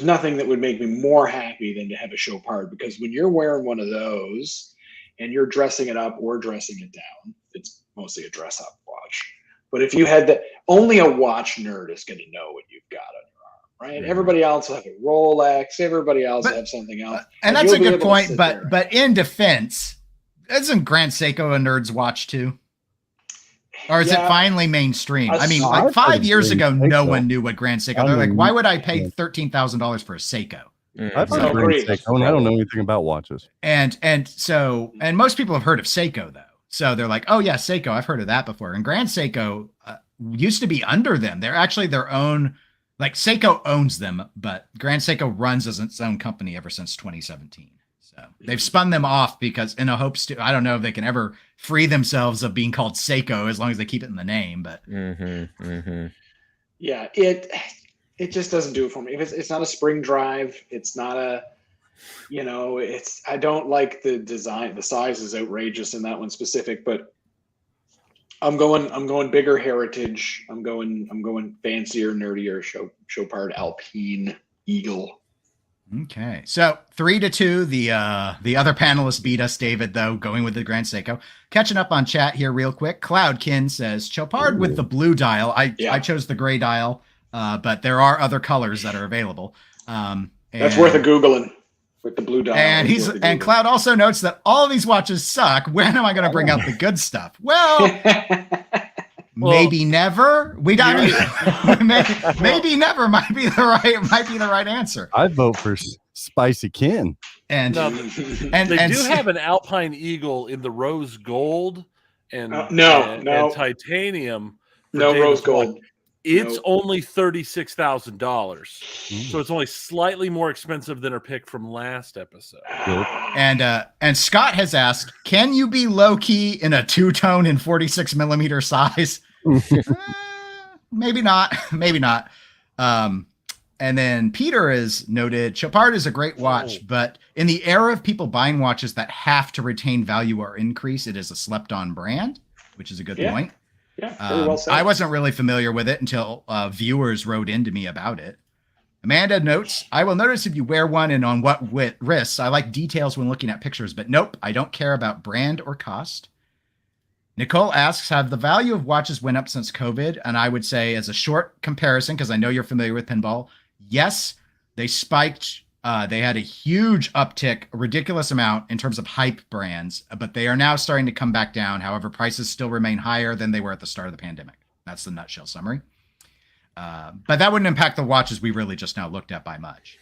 C: nothing that would make me more happy than to have a Chopard, because when you're wearing one of those and you're dressing it up or dressing it down, it's mostly a dress up watch. But if you had that, only a watch nerd is going to know what you've got on your arm, right?
D: Yeah.
C: Everybody else will have a Rolex. Everybody else will have something else.
B: And that's a
C: you'll be
B: good
C: able to
B: point.
C: sit there.
B: But in defense, isn't Grand Seiko a nerd's watch too? Or is it
C: Yeah.
B: finally mainstream? I mean,
C: No,
B: like
D: I've
B: 5
D: heard
B: years
D: Grand
B: ago, no
D: Seiko.
B: one knew what Grand Seiko.
D: I
B: They're like,
D: mean,
B: why would I pay
D: yeah.
B: $13,000 for a Seiko?
D: I've heard
C: So
D: of Grand
C: great.
D: Seiko, and I don't know anything about watches.
B: And most people have heard of Seiko though. So they're like, oh yeah, Seiko. I've heard of that before. And Grand Seiko used to be under them. They're actually their own. Like Seiko owns them, but Grand Seiko runs as its own company ever since 2017. So they've spun them off because in a hopes to, I don't know if they can ever free themselves of being called Seiko as long as they keep it in the name. But
C: Yeah, it just doesn't do it for me. If it's not a spring drive, it's not a, I don't like the design. The size is outrageous in that one specific, but I'm going bigger heritage. I'm going fancier, nerdier, Chopard Alpine Eagle.
B: okay, so 3-2. The other panelists beat us, David, though, going with the Grand Seiko. Catching up on chat here real quick. Cloudkin says Chopard with the blue dial. I chose the gray dial, but there are other colors that are available.
C: That's worth a Googling with the blue dial.
B: And Cloud also notes that all of these watches suck. When am I going to bring out the good stuff? Well, maybe never. Maybe never might be the right answer.
D: I vote for Spicy Ken.
B: And
A: No,
B: and
A: They
B: and
A: do have an Alpine Eagle in the rose gold and
C: no.
A: titanium. for
C: No
A: David's
C: rose
A: watch.
C: gold.
A: It's
C: No.
A: only $36,000, so it's only slightly more expensive than her pick from last episode.
B: and Scott has asked, can you be low key in a two-tone and 46 millimeter size? Maybe not. And then Peter has noted Chopard is a great watch, but in the era of people buying watches that have to retain value or increase, it is a slept-on brand, which is a good point.
C: Yeah, very well said.
B: I wasn't really familiar with it until viewers wrote into me about it. Amanda notes, I will notice if you wear one and on what wrists. I like details when looking at pictures, but nope, I don't care about brand or cost. Nicole asks, have the value of watches went up since COVID? And I would say as a short comparison, because I know you're familiar with pinball, yes, they spiked. They had a huge uptick, a ridiculous amount in terms of hype brands, but they are now starting to come back down. However, prices still remain higher than they were at the start of the pandemic. That's the nutshell summary. But that wouldn't impact the watches we really just now looked at by much.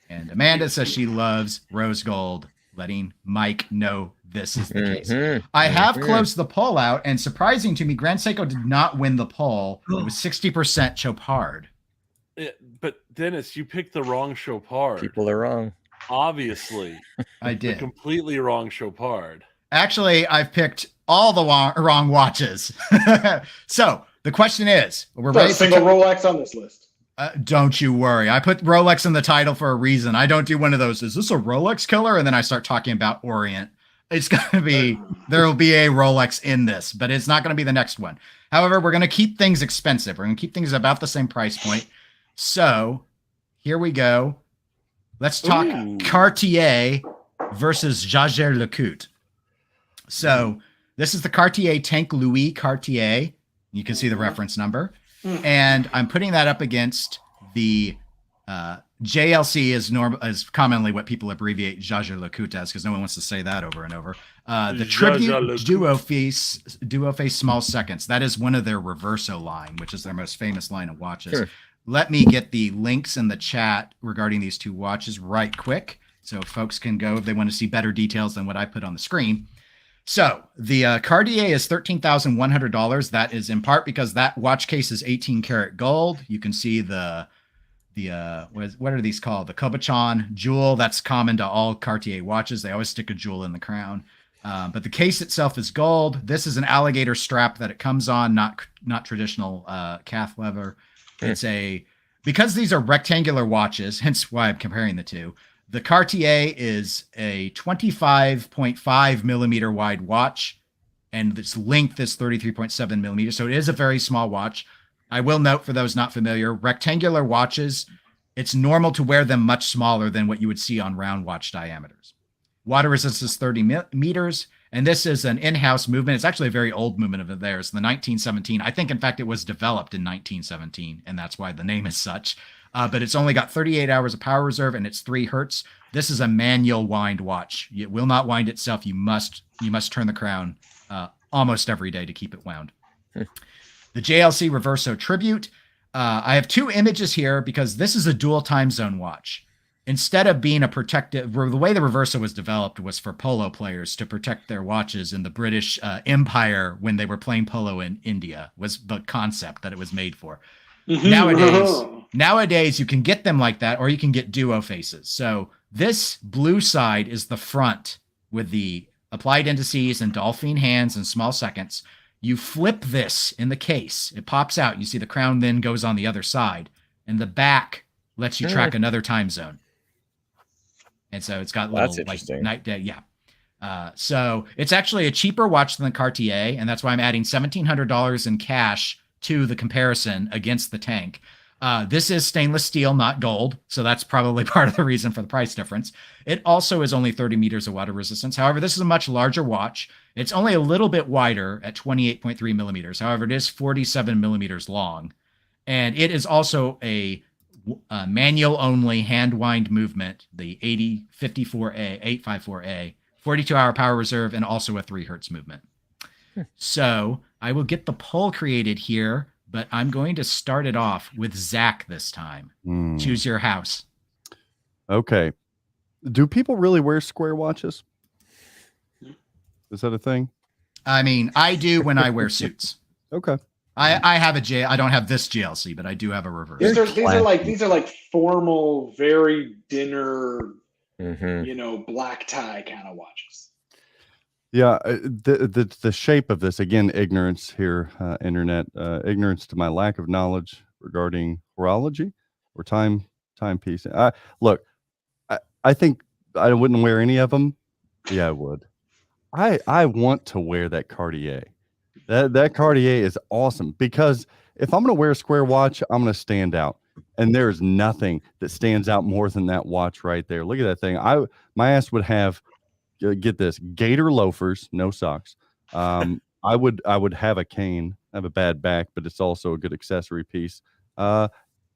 B: And Amanda says she loves rose gold, letting Mike know this is the case. I have closed the poll out, and surprising to me, Grand Seiko did not win the poll. It was 60% Chopard.
A: But Dennis, you picked the wrong Chopard.
E: People are wrong.
A: Obviously,
B: I
A: the
B: did.
A: completely wrong Chopard.
B: Actually, I've picked all the wrong watches. So the question is, we're
C: Not
B: ready
C: a single Rolex on this list.
B: don't you worry. I put Rolex in the title for a reason. I don't do one of those. Is this a Rolex killer? And then I start talking about Orient. It's going to be, there will be a Rolex in this, but it's not going to be the next one. However, we're going to keep things expensive. We're going to keep things about the same price point. So here we go. Let's talk Cartier versus Jaeger-LeCoultre. So this is the Cartier Tank Louis Cartier. You can see the reference number. And I'm putting that up against the JLC is commonly what people abbreviate Jaeger-LeCoultre as, because no one wants to say that over and over. The Tribute Duo Face Small Seconds. That is one of their Reverso line, which is their most famous line of watches.
E: Sure.
B: Let me get the links in the chat regarding these two watches right quick, so folks can go if they want to see better details than what I put on the screen. So the Cartier is $13,100. That is in part because that watch case is 18 karat gold. You can see the what are these called? The cabochon jewel. That's common to all Cartier watches. They always stick a jewel in the crown. But the case itself is gold. This is an alligator strap that it comes on, not traditional calf leather. It's because these are rectangular watches, hence why I'm comparing the two. The Cartier is a 25.5 millimeter wide watch, and its length is 33.7 millimeters. So it is a very small watch. I will note for those not familiar, rectangular watches, it's normal to wear them much smaller than what you would see on round watch diameters. Water resistance is 30 meters, And this is an in-house movement. It's actually a very old movement of theirs, the 1917. I think, in fact, it was developed in 1917, and that's why the name is such. But it's only got 38 hours of power reserve, and it's 3 hertz. This is a manual wind watch. It will not wind itself. You must turn the crown almost every day to keep it wound. The Jlc Reverso Tribute. I have 2 images here because this is a dual time zone watch. Instead of being a protective, the way the Reverso was developed was for polo players to protect their watches in the British Empire when they were playing polo in India, was the concept that it was made for. Nowadays you can get them like that, or you can get duo faces. So this blue side is the front with the applied indices and dolphin hands and small seconds. You flip this in the case, it pops out. You see the crown then goes on the other side, and the back lets you track another time zone. And so it's got little like night day. Yeah. So it's actually a cheaper watch than the Cartier. And that's why I'm adding $1,700 in cash to the comparison against the tank. This is stainless steel, not gold. So that's probably part of the reason for the price difference. It also is only 30 meters of water resistance. However, this is a much larger watch. It's only a little bit wider at 28.3 millimeters. However, it is 47 millimeters long. And it is also a manual only hand wind movement, the 854A, 42-hour power reserve, and also a 3 hertz movement. So I will get the poll created here, but I'm going to start it off with Zach this time. Choose your house.
D: Okay. Do people really wear square watches? Is that a thing?
B: I mean, I do when I wear suits.
D: Okay.
B: I have I don't have this GLC, but I do have a reverse.
C: These are like formal, very dinner, black tie kind of watches.
D: Yeah, the shape of this, again, ignorance here, internet, ignorance to my lack of knowledge regarding horology or timepiece. Look, I think I wouldn't wear any of them. Yeah, I would. I want to wear that Cartier. That Cartier is awesome, because if I'm going to wear a square watch, I'm going to stand out. And there's nothing that stands out more than that watch right there. Look at that thing. My ass would have, get this, gator loafers, no socks. I would have a cane. I have a bad back, but it's also a good accessory piece. And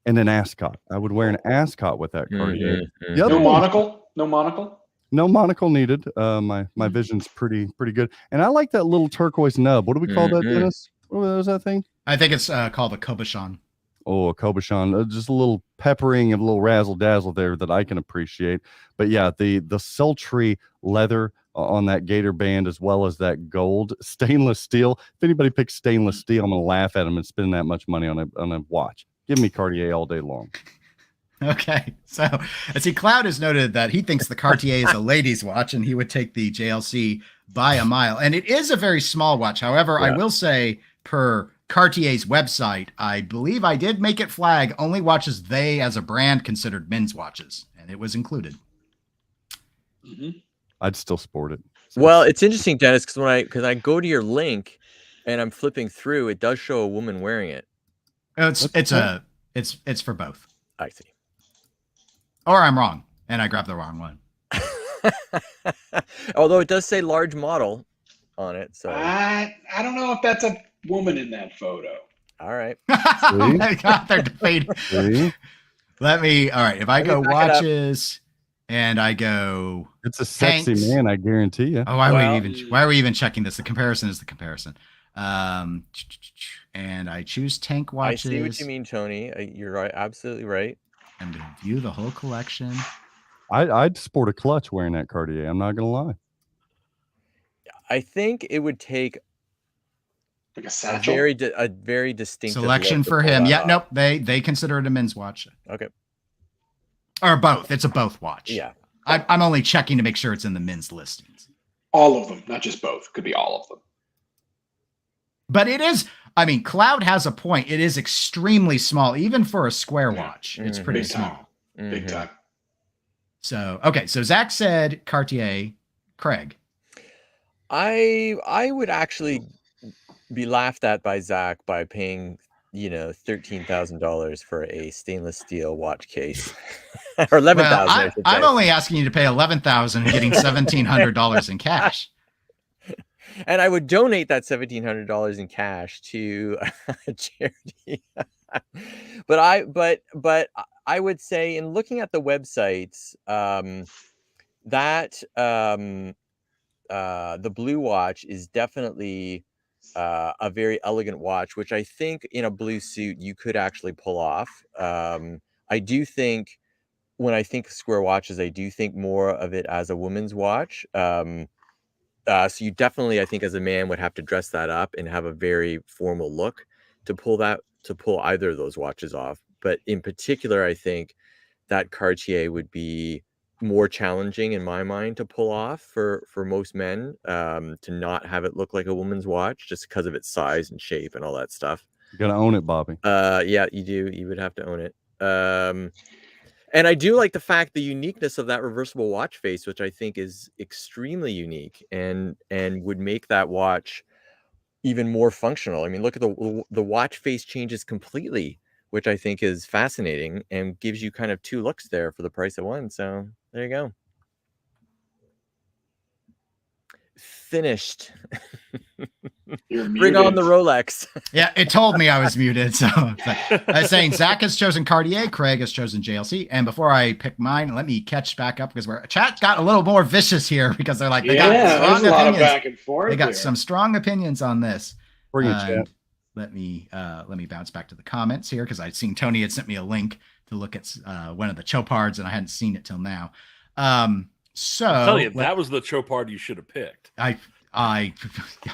D: an ascot. I would wear an ascot with that Cartier.
C: No monocle? No monocle?
D: No monocle needed. My vision's pretty good. And I like that little turquoise nub. What do we call that, Dennis? What was that thing?
B: I think it's called a Cobichon.
D: Oh, a Cobichon. Just a little peppering and a little razzle dazzle there that I can appreciate. But yeah, the sultry leather on that gator band, as well as that gold stainless steel. If anybody picks stainless steel, I'm gonna laugh at them and spend that much money on a watch. Give me Cartier all day long.
B: Okay, so I see Cloud has noted that he thinks the Cartier is a lady's watch, and he would take the JLC by a mile. And it is a very small watch. However, I will say, per Cartier's website, I believe I did make it flag only watches they as a brand considered men's watches, and it was included.
D: I'd still sport it. So.
E: Well, it's interesting, Dennis, because I go to your link and I'm flipping through, it does show a woman wearing it.
B: It's for both.
E: I see.
B: Or I'm wrong, and I grabbed the wrong one.
E: Although it does say large model on it, so
C: I don't know if that's a woman in that photo.
E: All right.
B: Oh my God, they're debating. All right, if I go watches and I go,
D: it's a sexy
B: tanks.
D: Man, I guarantee you.
B: Oh, why are we even checking this? The comparison is the comparison. And I choose tank watches.
E: I see what you mean, Tony. You're right, absolutely right.
B: And to view the whole collection.
D: I'd sport a clutch wearing that Cartier. I'm not gonna lie.
E: I think it would take
C: like a satchel,
E: a very distinctive
B: selection for him. Yeah, nope. They consider it a men's watch.
E: Okay.
B: Or both. It's a both watch.
E: Yeah.
B: I'm only checking to make sure it's in the men's listings.
C: All of them, not just both. Could be all of them.
B: But it is, I mean, Cloud has a point. It is extremely small, even for a square watch. It's pretty small.
C: Big time.
B: So, okay. So Zach said Cartier. Craig.
E: I would actually be laughed at by Zach by paying, $13,000 for a stainless steel watch case. Or $11,000.
B: Well, I'm only asking you to pay $11,000 and getting $1,700 in cash.
E: And I would donate that $1,700 in cash to a charity. But I would say, in looking at the websites, that the blue watch is definitely a very elegant watch, which I think in a blue suit you could actually pull off. I do think, when I think square watches, I do think more of it as a woman's watch. So you definitely, I think, as a man, would have to dress that up and have a very formal look to pull either of those watches off. But in particular, I think that Cartier would be more challenging in my mind to pull off for most men, to not have it look like a woman's watch, just because of its size and shape and all that stuff.
D: You gotta own it, Bobby.
E: Yeah, you do. You would have to own it. And I do like the uniqueness of that reversible watch face, which I think is extremely unique and would make that watch even more functional. I mean, look at the watch face changes completely, which I think is fascinating and gives you kind of two looks there for the price of one. So there you go. Finished. Bring on the Rolex.
B: Yeah, it told me I was muted. So I was saying Zach has chosen Cartier, Craig has chosen JLC. And before I pick mine, let me catch back up, because chat got a little more vicious here, because they're like, they got strong
F: a lot of
B: opinions.
F: back and forth.
B: They got
F: here.
B: some strong opinions on this.
D: Bring it, chat.
B: Let me bounce back to the comments here, because I'd seen Tony had sent me a link to look at one of the Chopards, and I hadn't seen it till now. So
A: I'll tell you, that was the Chopard you should have picked.
B: I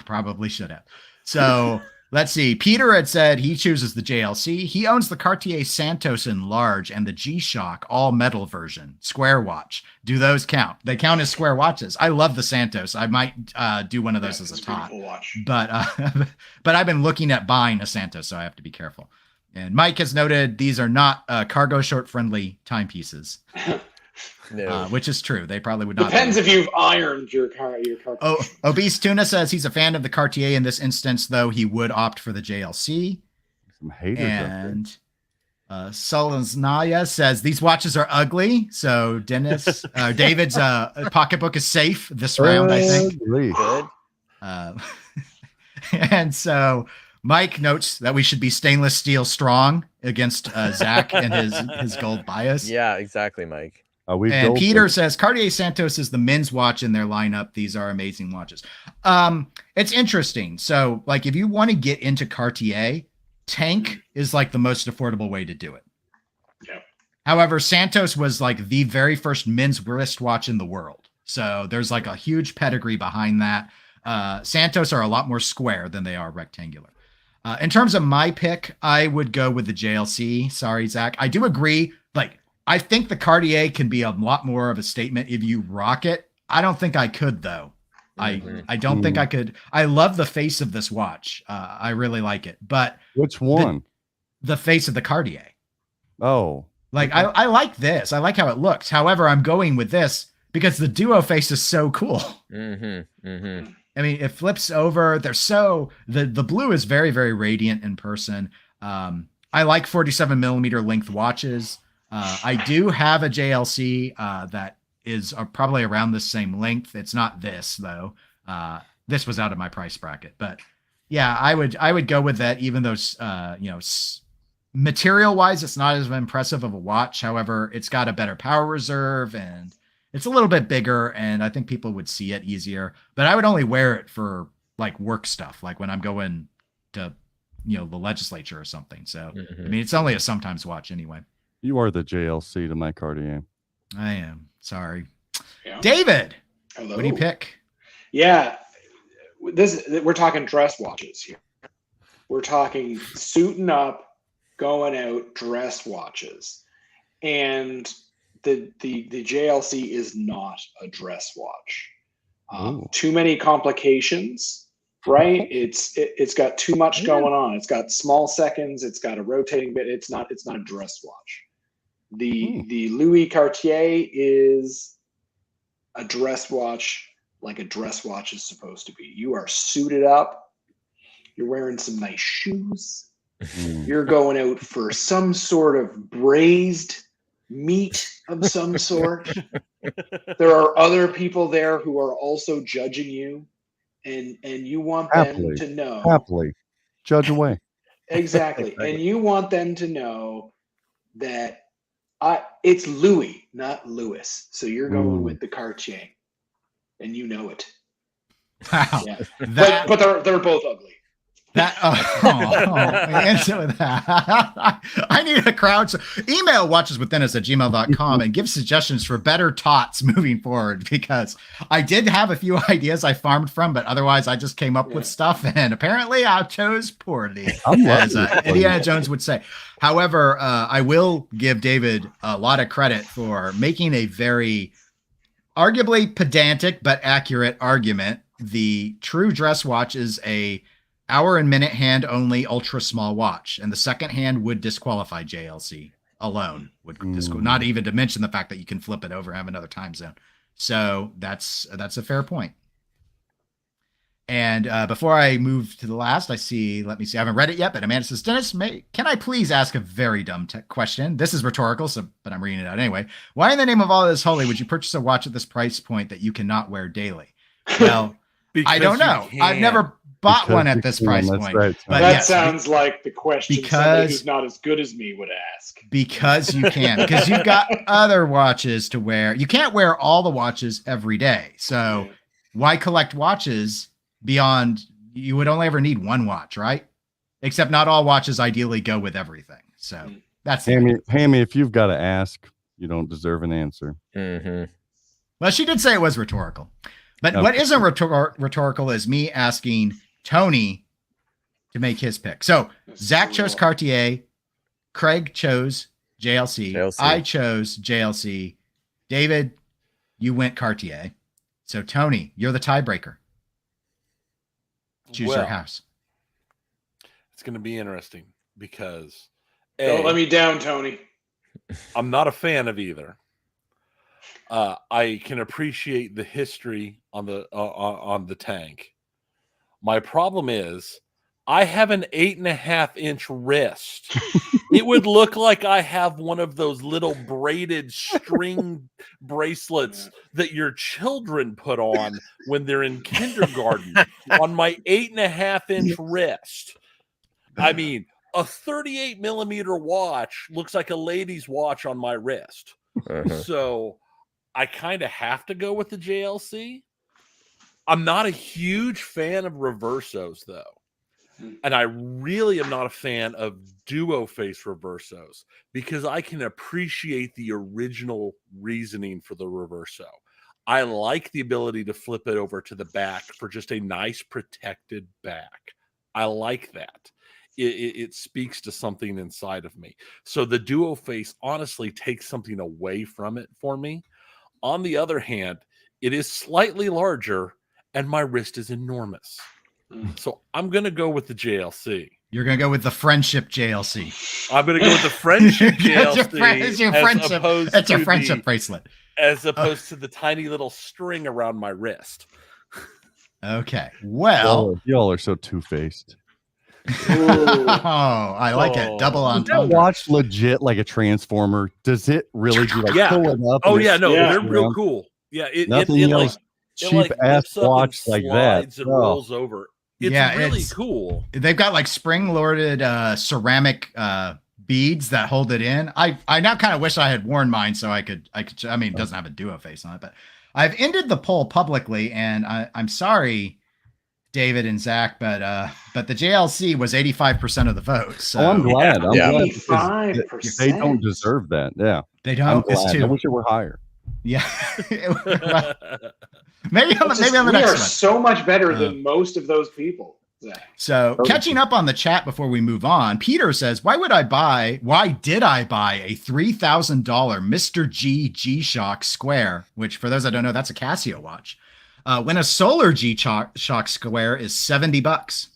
B: probably should have. So let's see. Peter had said he chooses the JLC. He owns the Cartier Santos in large and the G-Shock all metal version, square watch. Do those count? They count as square watches. I love the Santos. I might do one of those as a ToT.
C: Watch.
B: But I've been looking at buying a Santos, so I have to be careful. And Mike has noted these are not cargo short friendly timepieces.
E: No.
B: Which is true. They probably would not.
C: Depends if you've ironed your car.
B: Oh, Obese Tuna says he's a fan of the Cartier in this instance, though he would opt for the JLC.
D: Some haters
B: And Solensnaya says these watches are ugly. So David's pocketbook is safe this round, I think.
E: Good.
B: And so Mike notes that we should be stainless steel strong against Zach and his gold bias.
E: Yeah, exactly, Mike.
B: And Peter says Cartier Santos is the men's watch in their lineup. These are amazing watches. It's interesting. So, like, if you want to get into Cartier, tank is like the most affordable way to do it.
C: Yeah.
B: However, Santos was like the very first men's wristwatch in the world. So there's like a huge pedigree behind that. Santos are a lot more square than they are rectangular. In terms of my pick, I would go with the JLC. Sorry, Zach. I do agree. Like, I think the Cartier can be a lot more of a statement if you rock it. I don't think I could, though. I don't think I could. I love the face of this watch. I really like it. But
D: which one?
B: The face of the Cartier.
D: Oh.
B: Like, I like this. I like how it looks. However, I'm going with this because the duo face is so cool.
E: Mm-hmm. Mm-hmm.
B: I mean, it flips over. They're so the blue is very, very radiant in person. I like 47 millimeter length watches. I do have a JLC that is probably around the same length. It's not this though. This was out of my price bracket, but yeah, I would go with that. Even though material wise, it's not as impressive of a watch. However, it's got a better power reserve and it's a little bit bigger, and I think people would see it easier. But I would only wear it for like work stuff, like when I'm going to the legislature or something. So I mean, it's only a sometimes watch anyway.
D: You are the JLC to my Cartier.
B: I am. Sorry.
C: Yeah.
B: David,
C: Hello.
B: what do you pick?
C: Yeah, we're talking dress watches here. We're talking suiting up, going out dress watches, and the JLC is not a dress watch. Too many complications, right? It's got too much going on. It's got small seconds. It's got a rotating bit. It's not a dress watch. The Louis Cartier is a dress watch, like a dress watch is supposed to be. You are suited up. You're wearing some nice shoes. You're going out for some sort of braised meat of some sort. There are other people there who are also judging you, and you want
D: Happily.
C: them to know
D: Happily. Judge away.
C: exactly, and you want them to know that it's Louis, not Louis. So you're going with the Cartier, and you know it.
B: Wow.
C: Yeah.
B: That,
C: but they're both ugly.
B: Answer with that. I need a crowd. Email watcheswithdennis@gmail.com and give suggestions for better ToTs moving forward, because I did have a few ideas I farmed from, but otherwise I just came up with stuff, and apparently I chose poorly, as Indiana Jones would say. However, I will give David a lot of credit for making a very arguably pedantic but accurate argument. The true dress watch is a hour and minute hand only ultra small watch, and the second hand would disqualify JLC alone. Not even to mention the fact that you can flip it over and have another time zone. So that's a fair point. And before I move to the last, let me see, I haven't read it yet, but Amanda says, Dennis, can I please ask a very dumb question? This is rhetorical, but I'm reading it out anyway. Why in the name of all this holy would you purchase a watch at this price point that you cannot wear daily? Well, I don't know. I've never bought one at this price point.
D: Right.
C: But that sounds like the question somebody who's not as good as me would ask.
B: Because you can. Because you've got other watches to wear. You can't wear all the watches every day. So why collect watches beyond? You would only ever need one watch, right? Except not all watches ideally go with everything. So that's
D: Hammy, if you've got to ask, you don't deserve an answer.
E: Mm-hmm.
B: Well, she did say it was rhetorical. But what isn't rhetorical is me asking Tony to make his pick. So Zach chose Cartier, Craig chose JLC. I chose JLC. David, you went Cartier. So Tony, you're the tiebreaker. Choose your house.
A: It's going to be interesting because
C: don't let me down, Tony.
A: I'm not a fan of either. I can appreciate the history on the tank. My problem is I have an 8.5-inch wrist. It would look like I have one of those little braided string bracelets that your children put on when they're in kindergarten on my 8.5-inch wrist. I mean, a 38 millimeter watch looks like a lady's watch on my wrist. So I kind of have to go with the JLC. I'm not a huge fan of reversos, though. And I really am not a fan of duo face reversos because I can appreciate the original reasoning for the reverso. I like the ability to flip it over to the back for just a nice protected back. I like that. It speaks to something inside of me. So the duo face honestly takes something away from it for me. On the other hand, it is slightly larger and my wrist is enormous. So I'm going to go with the JLC.
B: You're going to go with the friendship JLC.
A: I'm going to go with the friendship JLC.
B: It's your friendship bracelet.
A: As opposed to the tiny little string around my wrist.
B: Okay. Well.
D: Y'all are so two-faced.
B: I like it. Double on top.
D: Watch legit like a transformer. Does it really do like pull it up?
A: Oh yeah, no, they're real cool. Yeah,
D: nothing else. Cheap ass watch like that.
A: And rolls over. It's really cool.
B: They've got like spring-loaded ceramic beads that hold it in. I now kind of wish I had worn mine so I could. I mean, it doesn't have a duo face on it, but I've ended the poll publicly, and I'm sorry, David and Zach, but the JLC was 85% of the votes. So.
D: I'm glad. I'm glad
C: 85%.
D: They don't deserve that. Yeah,
B: they don't. It's too.
D: I wish it were higher.
B: Yeah. maybe on the next one.
C: We are so much better than most of those people.
B: So catching up on the chat before we move on, Peter says, why did I buy a $3,000 Mr. G-Shock Square, which for those that don't know, that's a Casio watch. When a solar G-Shock Square is $70.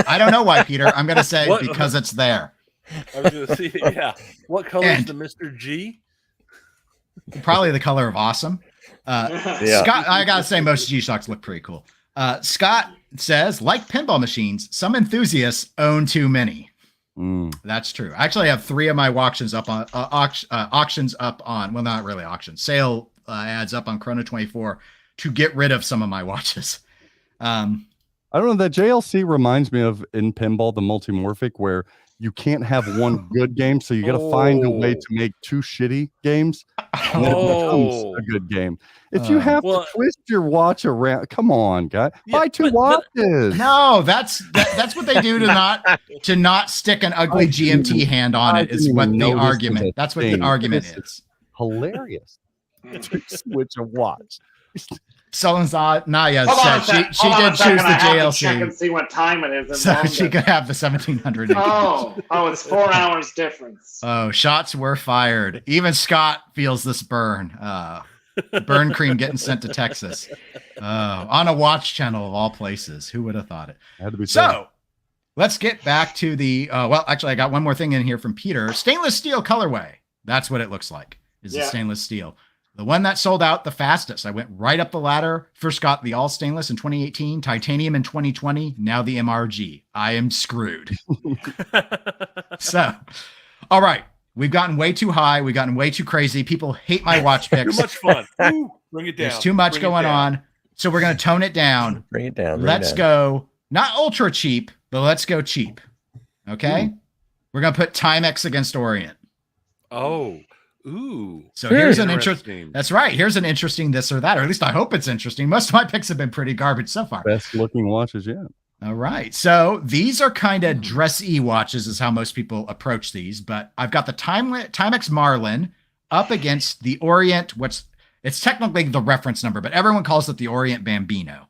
B: I don't know why, Peter. I'm going to say because it's there.
A: I was going to see, yeah. What color is the Mr. G?
B: Probably the color of awesome. Scott, I gotta say, most G-Shocks look pretty cool. Scott says, like pinball machines, some enthusiasts own too many. That's true. I actually have 3 of my auctions up on well, not really auctions, sale ads up on Chrono 24 to get rid of some of my watches.
D: I don't know. That JLC reminds me of in pinball, the multimorphic, where you can't have one good game, so you got to find a way to make two shitty games, and then it becomes a good game. If you have to twist your watch around, come on, guy, buy two watches.
B: No, that's what they do to not stick an ugly GMT hand on it. Is what the argument. That's what the argument is.
D: Hilarious. To switch a watch.
B: Naya said she did choose the JLC.
F: Check and see what time it is.
B: So she could have the 1700.
F: It's 4 hours difference.
B: Oh, shots were fired. Even Scott feels this burn. Burn cream getting sent to Texas. On a watch channel of all places. Who would have thought it?
D: Had to be
B: so. Let's get back to the. Well, actually, I got one more thing in here from Peter. Stainless steel colorway. That's what it looks like. Is the stainless steel. The one that sold out the fastest. I went right up the ladder. First got the all stainless in 2018, titanium in 2020, now the MRG. I am screwed. So, all right. We've gotten way too high. We've gotten way too crazy. People hate my watch picks.
A: Too much fun. Ooh, bring it down.
B: There's too much going on. So we're going to tone it down.
E: Bring it down.
B: Let's go, not ultra cheap, but let's go cheap. Okay? We're going to put Timex against Orient.
A: Oh. Ooh.
B: So here's an interesting. That's right. Here's an interesting this or that, or at least I hope it's interesting. Most of my picks have been pretty garbage so far.
D: Best looking watches yet.
B: All right. So these are kind of dressy watches is how most people approach these, but I've got the Timex Marlin up against the Orient. It's technically the reference number, but everyone calls it the Orient Bambino.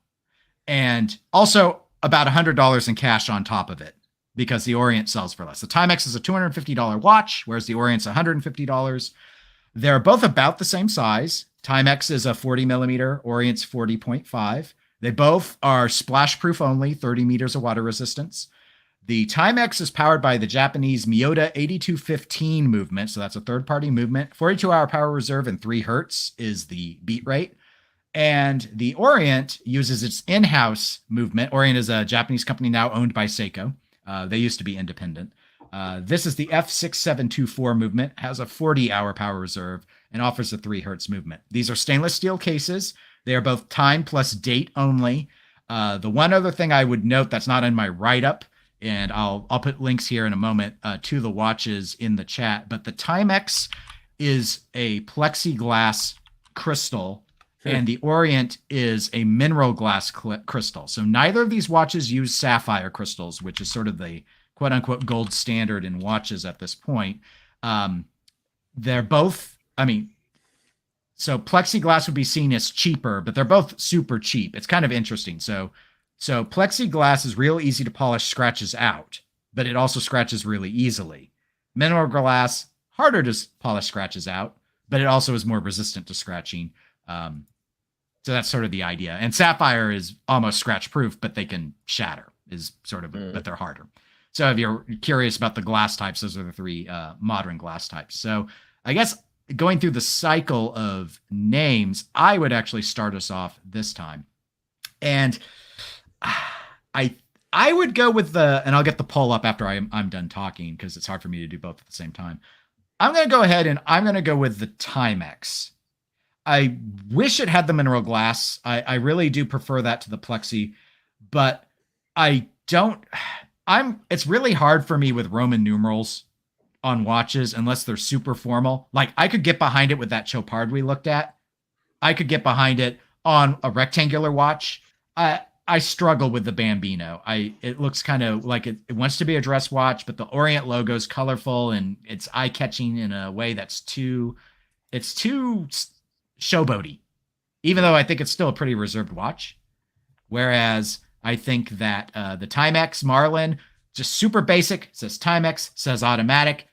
B: And also about $100 in cash on top of it, because the Orient sells for less. The Timex is a $250 watch, whereas the Orient's $150. They're both about the same size. Timex is a 40 millimeter, Orient's 40.5. They both are splash proof only, 30 meters of water resistance. The Timex is powered by the Japanese Miyota 8215 movement. So that's a third party movement. 42-hour power reserve and 3 hertz is the beat rate. And the Orient uses its in-house movement. Orient is a Japanese company now owned by Seiko. They used to be independent. This is the F6724 movement, has a 40-hour power reserve, and offers a 3 hertz movement. These are stainless steel cases. They are both time plus date only. The one other thing I would note that's not in my write-up, and I'll put links here in a moment to the watches in the chat, but the Timex is a plexiglass crystal, and the Orient is a mineral glass crystal. So neither of these watches use sapphire crystals, which is sort of the quote-unquote gold standard in watches at this point. They're both, so plexiglass would be seen as cheaper, but they're both super cheap. It's kind of interesting. So plexiglass is real easy to polish scratches out, but it also scratches really easily. Mineral glass, harder to polish scratches out, but it also is more resistant to scratching. So that's sort of the idea. And sapphire is almost scratch proof, but they can shatter is sort of, but they're harder. So if you're curious about the glass types, those are the 3 modern glass types. So I guess going through the cycle of names, I would actually start us off this time. And I would go with and I'll get the poll up after I'm done talking because it's hard for me to do both at the same time. I'm going to go ahead and I'm going to go with the Timex. I wish it had the mineral glass. I really do prefer that to the plexi, but I don't. It's really hard for me with Roman numerals on watches unless they're super formal. Like I could get behind it with that Chopard we looked at. I could get behind it on a rectangular watch. I struggle with the Bambino. It looks kind of like it wants to be a dress watch, but the Orient logo is colorful and it's eye-catching in a way that's too showboaty, even though I think it's still a pretty reserved watch. Whereas I think that the Timex Marlin, just super basic, says Timex, says automatic,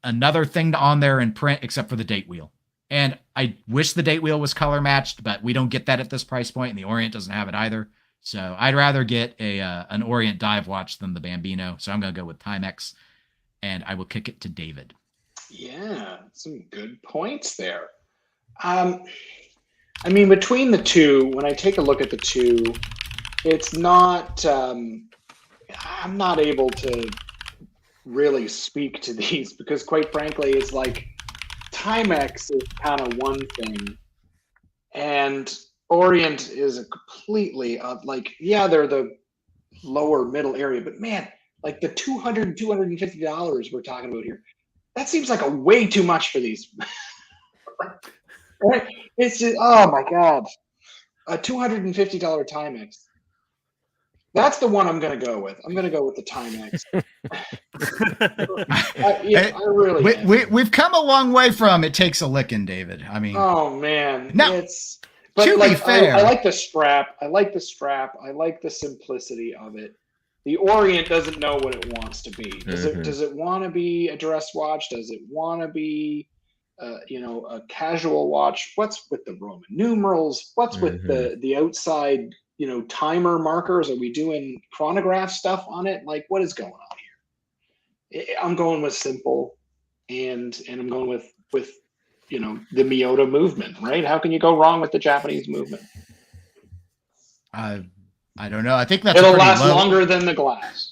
B: another thing on there in print except for the date wheel. And I wish the date wheel was color matched, but we don't get that at this price point, and the Orient doesn't have it either. So I'd rather get an Orient dive watch than the Bambino. So I'm going to go with Timex, and I will kick it to David.
C: Yeah, some good points there. Between the two, when I take a look at the two, it's not, I'm not able to really speak to these because quite frankly, it's like Timex is kind of one thing and Orient is a completely they're the lower middle area, but man, like the $250 we're talking about here, that seems like a way too much for these. Right? It's just, oh my god, a $250 Timex. That's the one I'm going to go with. I'm going to go with the Timex. I really.
B: We've come a long way from it takes a licking, David. I mean,
C: oh man,
B: now,
C: but
B: to be fair,
C: I like the strap. I like the simplicity of it. The Orient doesn't know what it wants to be. Does it want to be a dress watch? Does it want to be, a casual watch? What's with the Roman numerals? What's with the outside, timer markers? Are we doing chronograph stuff on it? Like, what is going on here? I'm going with simple, and I'm going with the Miyota movement, right? How can you go wrong with the Japanese movement?
B: I don't know. I think that's
C: it'll last longer than the glass.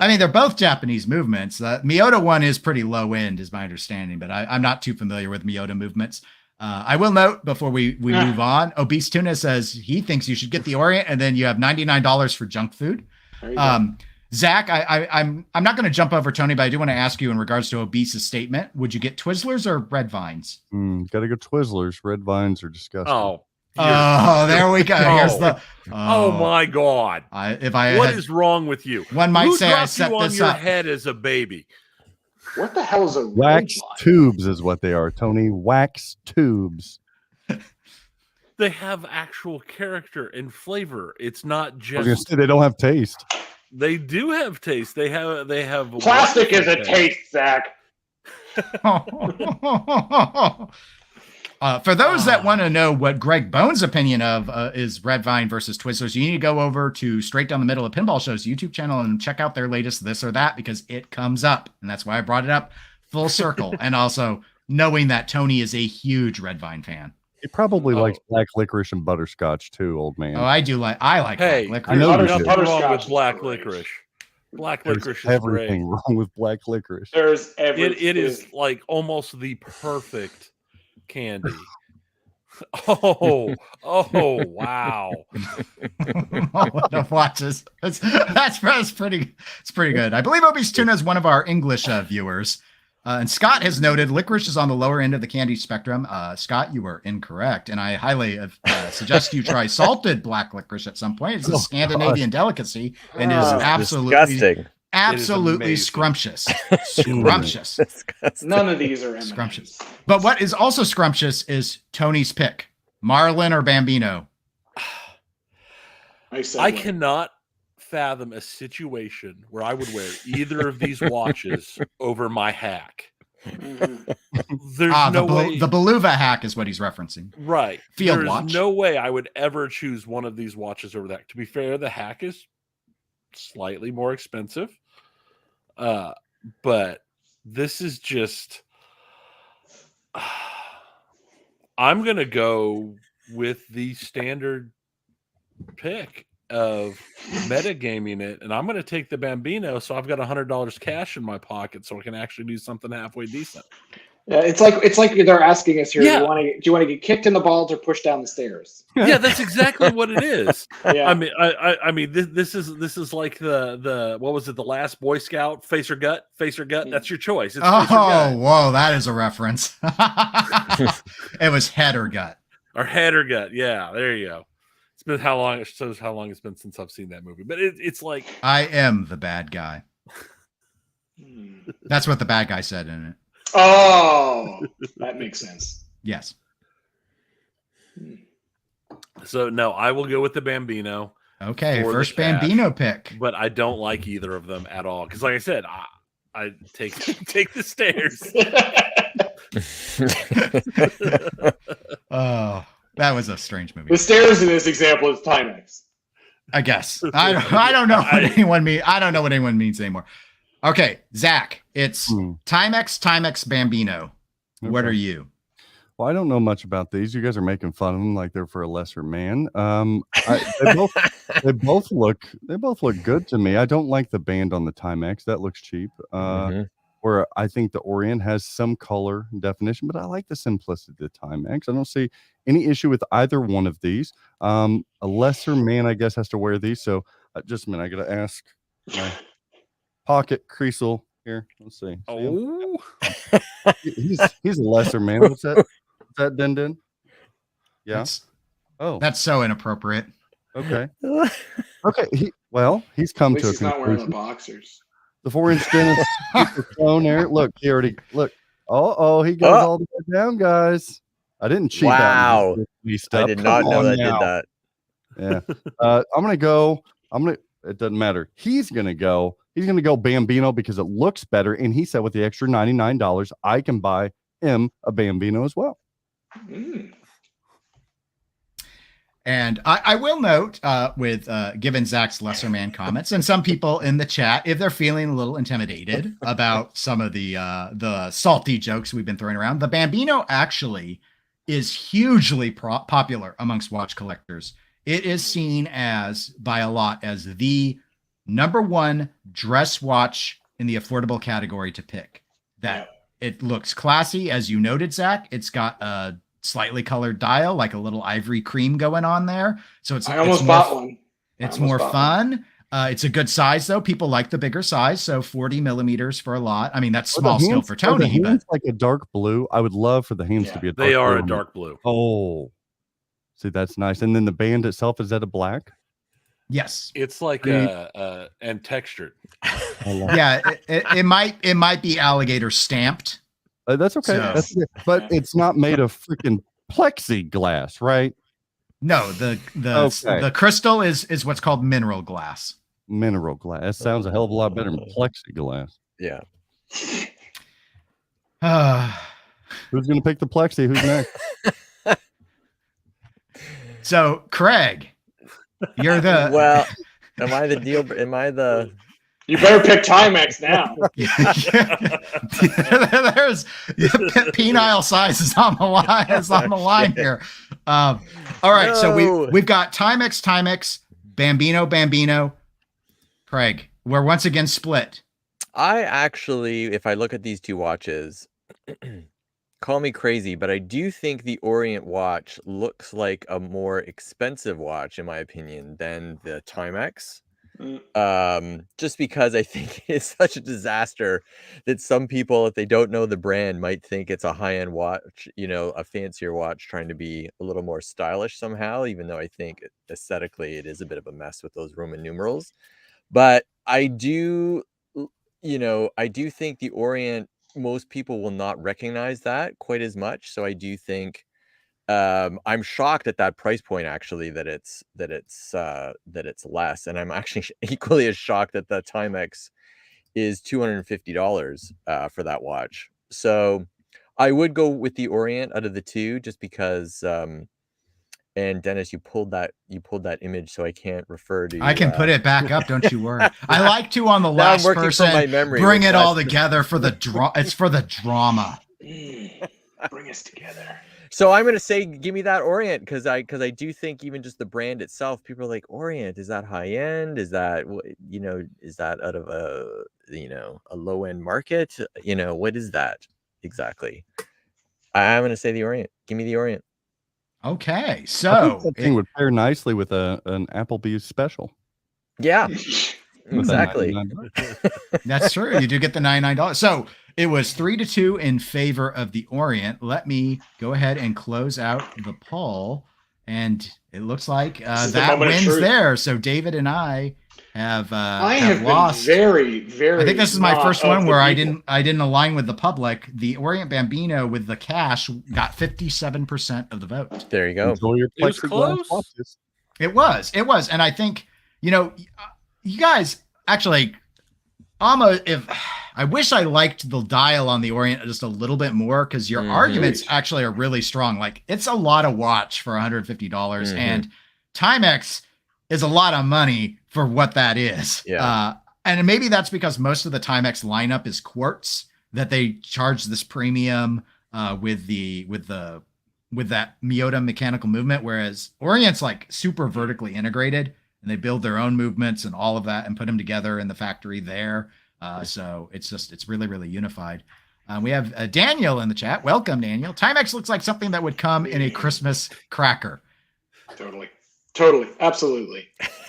B: I mean, they're both Japanese movements. The Miyota one is pretty low end, is my understanding, but I'm not too familiar with Miyota movements. I will note before we move on, Obese Tuna says he thinks you should get the Orient, and then you have $99 for junk food. Zach, I'm not going to jump over Tony, but I do want to ask you in regards to Obese's statement. Would you get Twizzlers or Red Vines?
D: Got to go Twizzlers. Red Vines are disgusting.
B: There we go. Here's the.
A: Oh my God!
B: What
A: is wrong with you?
B: One might say I
A: set you on your head as a baby.
C: What the hell is a
D: wax tubes? Is what they are, Tony. Wax tubes.
A: They have actual character and flavor. It's not just.
D: I was gonna say they don't have taste.
A: They do have taste. They have.
F: Plastic is a taste, Zach.
B: For those that want to know what Greg Bone's opinion of is Red Vine versus Twizzlers, you need to go over to Straight Down the Middle of Pinball Show's YouTube channel and check out their latest this or that, because it comes up. And that's why I brought it up full circle. And also knowing that Tony is a huge Red Vine fan.
D: He probably likes black licorice and butterscotch too, old man.
B: Oh, I like black licorice.
D: I know
A: nothing wrong with black licorice. Black licorice is
D: everything
A: great.
D: wrong with black licorice.
F: There's everything.
A: It is like almost the perfect candy. Oh wow.
B: The watches. That's pretty good. I believe Obese Tuna is one of our English viewers. And Scott has noted licorice is on the lower end of the candy spectrum. Scott, you were incorrect. And I highly suggest you try salted black licorice at some point. It's a Scandinavian delicacy and is absolutely scrumptious. Scrumptious.
C: None of these are M&Ms.
B: Scrumptious. But what is also scrumptious is Tony's pick. Marlin or Bambino?
A: I cannot fathom a situation where I would wear either of these watches over my hack. There's no way.
B: The Beluva hack is what he's referencing.
A: Right.
B: Field
A: There's
B: watch.
A: no way I would ever choose one of these watches over that. To be fair, the hack is slightly more expensive. But this is just I'm gonna go with the standard pick of metagaming it, and I'm gonna take the Bambino, so I've got $100 cash in my pocket, so I can actually do something halfway decent.
C: Yeah, it's like they're asking us here. Do you want to get kicked in the balls or pushed down the stairs?
A: Yeah, that's exactly what it is.
C: Yeah.
A: I mean, this is like the what was it? The Last Boy Scout, face or gut. That's your choice. It's
B: whoa, that is a reference. It was head or gut.
A: Or head or gut. Yeah, there you go. It's been how long? It shows how long it's been since I've seen that movie. But it's like
B: I am the bad guy. That's what the bad guy said in it.
C: Oh, that makes sense.
B: Yes.
A: So no, I will go with the Bambino.
B: Okay, first Bambino pick.
A: But I don't like either of them at all because, like I said, I take the stairs.
B: Oh, that was a strange movie.
C: The stairs in this example is Timex.
B: I guess. I don't know what anyone means. I don't know what anyone means anymore. Okay, Zach, it's Timex Bambino. Okay. What are you?
D: Well, I don't know much about these. You guys are making fun of them like they're for a lesser man. They both look good to me. I don't like the band on the Timex. That looks cheap. where I think the Orient has some color definition, but I like the simplicity of the Timex. I don't see any issue with either one of these. A lesser man, I guess, has to wear these. So just a minute, I got to ask my pocket creasel here. Let's see.
A: Oh,
D: He's a lesser man. What's that? Is that Din? Yeah.
B: That's so inappropriate.
D: Okay. Okay. He's come
C: At least
D: to a
C: he's not wearing the
D: conclusion.
C: boxers.
D: The 4-inch Dennis phone there. Look, he already look. He goes all the way down, guys. I didn't cheat.
E: Wow.
D: I
E: I did not know that did that.
D: Yeah. I'm gonna go. It doesn't matter. He's gonna go Bambino because it looks better. And he said with the extra $99, I can buy him a Bambino as well.
C: Mm.
B: And I will note, with given Zach's lesser man comments, and some people in the chat, if they're feeling a little intimidated about some of the salty jokes we've been throwing around, the Bambino actually is hugely popular amongst watch collectors. It is seen by a lot as the #1 dress watch in the affordable category to pick. That it looks classy, as you noted, Zach. It's got a slightly colored dial, like a little ivory cream going on there. So
C: I almost bought one.
B: It's more fun. It's a good size, though. People like the bigger size, so 40 millimeters for a lot. I mean, that's small still for Tony.
D: But like a dark blue. I would love for the hands to be a dark blue.
A: They are a dark blue.
D: Oh, see, that's nice. And then the band itself, is that a black?
B: Yes,
A: it's like and textured.
B: Yeah, it might be alligator stamped.
D: That's okay.
B: So,
D: but it's not made of freaking plexiglass, right?
B: No, the crystal is what's called mineral glass.
D: Mineral glass. That sounds a hell of a lot better than plexiglass.
E: Yeah.
D: Who's going to pick the plexi? Who's next?
B: So, Craig, you're the
E: well. Am I the deal? Am I the?
F: You better pick Timex now.
B: There's penile size is on the line. Is on the line here. All right, so we've got Timex, Bambino. Craig, we're once again split.
E: I actually, if I look at these two watches, call me crazy, but I do think the Orient watch looks like a more expensive watch, in my opinion, than the Timex. Just because I think it's such a disaster that some people, if they don't know the brand, might think it's a high-end watch, a fancier watch trying to be a little more stylish somehow, even though I think aesthetically it is a bit of a mess with those Roman numerals. But I do think the Orient, most people will not recognize that quite as much. So I do think I'm shocked at that price point, actually, that it's less, and I'm actually equally as shocked that the Timex is $250 for that watch. So I would go with the Orient out of the two, just because. And Dennis, you pulled that image, so I can't refer to.
B: I can put it back up. Don't you worry. I like to on the last person
E: my memory
B: bring it all together for the It's for the drama.
C: Bring us together.
E: So I'm gonna say, give me that Orient, because I do think even just the brand itself, people are like, Orient, is that high end? Is that is that out of a low end market? What is that exactly? I'm gonna say the Orient. Give me the Orient.
B: Okay, so
D: that thing would pair nicely with an Applebee's special.
E: Yeah, exactly.
B: That's true. You do get the $99. So it was 3-2 in favor of the Orient. Let me go ahead and close out the poll, and it looks like that wins there. So David and I have lost.
C: Been very, very.
B: I think this is my first one where I didn't align with the public. The Orient Bambino with the cash got 57% of the vote.
E: There you go.
A: It was close.
B: It was, and I think you guys actually. I wish I liked the dial on the Orient just a little bit more, because your arguments actually are really strong. Like, it's a lot of watch for $150, and Timex is a lot of money for what that is.
E: Yeah.
B: And maybe that's because most of the Timex lineup is quartz, that they charge this premium with that Miyota mechanical movement, whereas Orient's like super vertically integrated, and they build their own movements and all of that and put them together in the factory there. So it's really, really unified. We have Daniel in the chat. Welcome, Daniel. Timex looks like something that would come in a Christmas cracker.
C: Totally. Absolutely.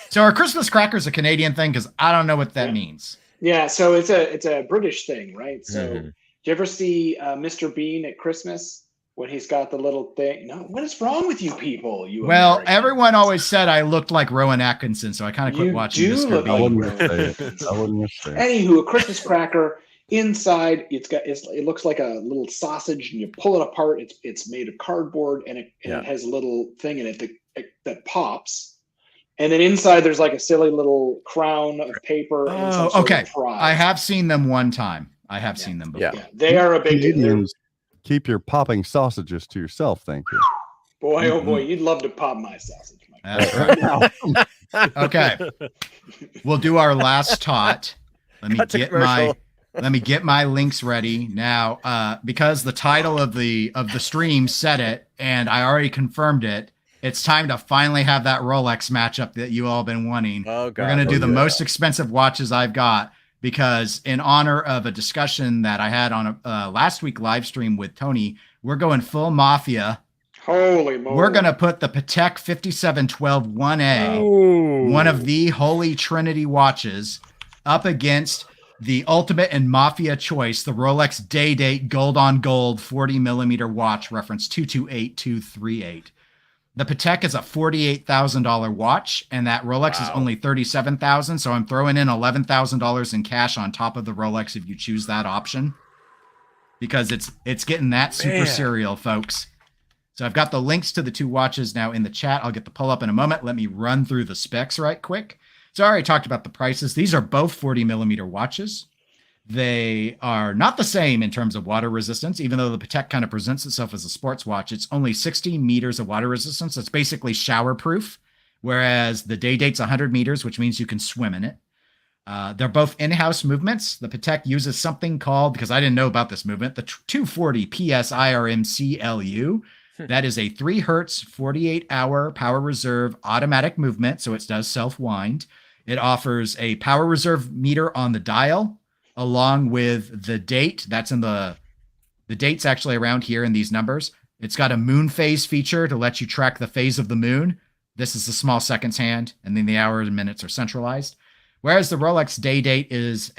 B: So are Christmas crackers a Canadian thing? Because I don't know what that means.
C: Yeah, so it's a British thing, right? So do you ever see Mr. Bean at Christmas when he's got the little thing? No, what is wrong with you people?
B: Well, everyone always said I looked like Rowan Atkinson, so I kind of quit watching Mr. Bean.
D: I wouldn't say it.
C: Anywho, a Christmas cracker. Inside, it looks like a little sausage, and you pull it apart. It's made of cardboard, and it has a little thing in it that pops. And then inside, there's like a silly little crown of paper. And some sort of prize.
B: I have seen them one time. I have seen them before.
C: Yeah, they are a big deal.
D: Keep your popping sausages to yourself, thank you.
C: Boy, oh boy, you'd love to pop my sausage.
B: That's right. Okay, we'll do our last ToT. Let me get my links ready now, because the title of the stream said it, and I already confirmed it. It's time to finally have that Rolex matchup that you all been wanting.
E: Oh, God.
B: We're going to do the most expensive watches I've got, because in honor of a discussion that I had on a last week live stream with Tony, we're going full mafia.
C: Holy moly.
B: We're going to put the Patek 5712 1A, one of the Holy Trinity watches, up against the ultimate and mafia choice, the Rolex Day Date gold on gold 40 millimeter watch, reference 228238. The Patek is a $48,000 watch, and that Rolex is only $37,000. So I'm throwing in $11,000 in cash on top of the Rolex if you choose that option, because it's getting that super serial, folks. So I've got the links to the two watches now in the chat. I'll get the pull up in a moment. Let me run through the specs right quick. So I already talked about the prices. These are both 40 millimeter watches. They are not the same in terms of water resistance, even though the Patek kind of presents itself as a sports watch. It's only 60 meters of water resistance. It's basically shower proof, whereas the Day Date's 100 meters, which means you can swim in it. They're both in-house movements. The Patek uses something called, because I didn't know about this movement, the 240 PSIRMCLU. That is a 3 hertz, 48-hour power reserve automatic movement, so it does self-wind. It offers a power reserve meter on the dial, along with the date. That's in the date's actually around here in these numbers. It's got a moon phase feature to let you track the phase of the moon. This is the small seconds hand, and then the hours and minutes are centralized. Whereas the Rolex Day Date is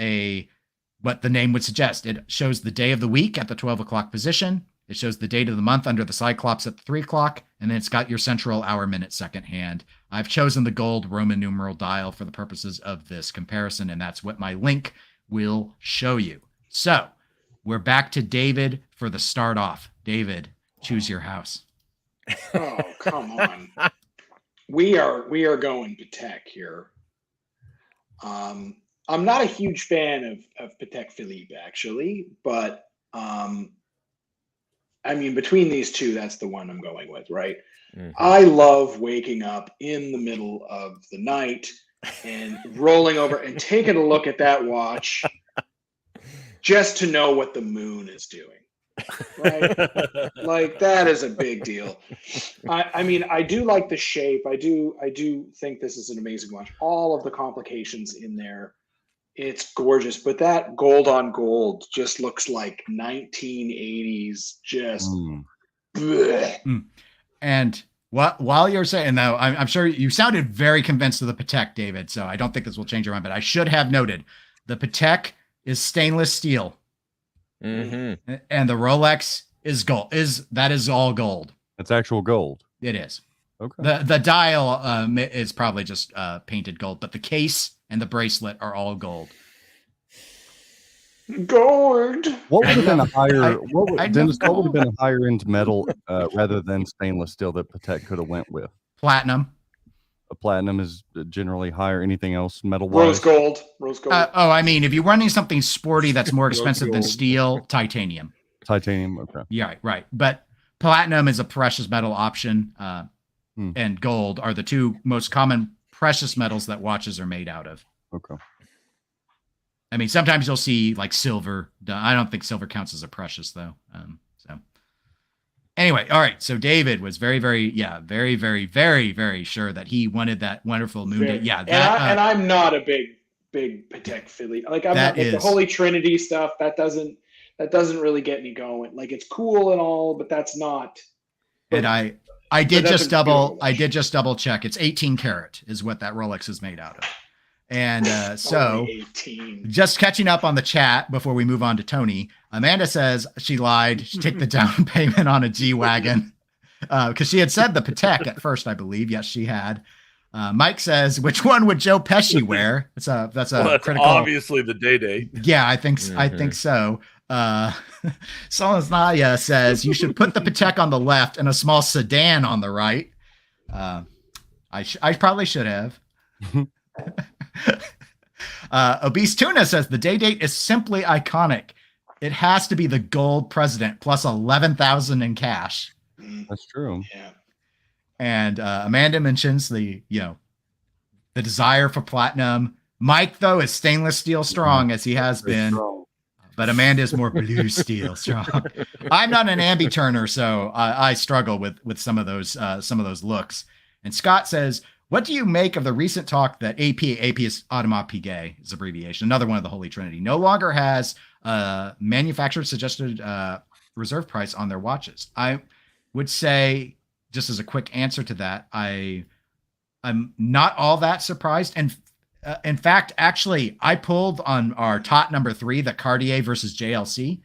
B: what the name would suggest. It shows the day of the week at the 12 o'clock position. It shows the date of the month under the Cyclops at the 3 o'clock, and then it's got your central hour, minute, second hand. I've chosen the gold Roman numeral dial for the purposes of this comparison, and that's what my link will show you. So we're back to David for the start off. David, choose your house.
C: Oh, come on. We are going Patek here. I'm not a huge fan of Patek Philippe, actually, but I mean, between these two, that's the one I'm going with, right? Mm-hmm. I love waking up in the middle of the night and rolling over and taking a look at that watch just to know what the moon is doing, right? Like, that is a big deal. I mean, I do like the shape. I do think this is an amazing watch. All of the complications in there, it's gorgeous, but that gold on gold just looks like 1980s. Just,
B: and while you're saying, though, I'm sure you sounded very convinced of the Patek, David. So I don't think this will change your mind. But I should have noted the Patek is stainless steel, and the Rolex is gold. That is all gold?
D: It's actual gold.
B: It is.
D: Okay.
B: The dial is probably just painted gold, but the case and the bracelet are all gold.
C: Gold.
D: What would have been a higher? What would have been a higher end metal rather than stainless steel that Patek could have went with?
B: Platinum.
D: A platinum is generally higher. Anything else metal wise?
C: Rose gold.
B: I mean, if you're running something sporty that's more expensive than steel, titanium.
D: Titanium. Okay.
B: Yeah, right. But platinum is a precious metal option, and gold are the two most common precious metals that watches are made out of.
D: Okay.
B: I mean, sometimes you'll see like silver. I don't think silver counts as a precious, though. So anyway, all right. So David was very, very, very, very, very, very sure that he wanted that wonderful moon date. Yeah.
C: And I'm not a big big Patek Philly. Like I'm not like the Holy Trinity stuff. That doesn't really get me going. Like it's cool and all, but that's not.
B: And I did just double check. It's 18 karat is what that Rolex is made out of. And so
C: 18.
B: Just catching up on the chat before we move on to Tony. Amanda says she lied. She took the down payment on a G-Wagon because she had said the Patek at first, I believe. Yes, she had. Mike says, which one would Joe Pesci wear? That's critical.
A: Obviously the Day Date.
B: Yeah, I think so. Solanaya says you should put the Patek on the left and a small sedan on the right. I probably should have. Obese Tuna says the Day Date is simply iconic. It has to be the gold president plus 11,000 in cash.
D: That's true.
C: Yeah.
B: And Amanda mentions the desire for platinum. Mike, though, is stainless steel strong as he has been.
D: Strong.
B: But Amanda is more blue steel strong. I'm not an ambi turner, so I struggle with some of those looks. And Scott says, what do you make of the recent talk that AP is Audemars Piguet, is abbreviation, another one of the Holy Trinity, no longer has manufacturer suggested reserve price on their watches? I would say, just as a quick answer to that, I'm not all that surprised. And in fact, actually, I pulled on our ToT number 3, the Cartier versus JLC.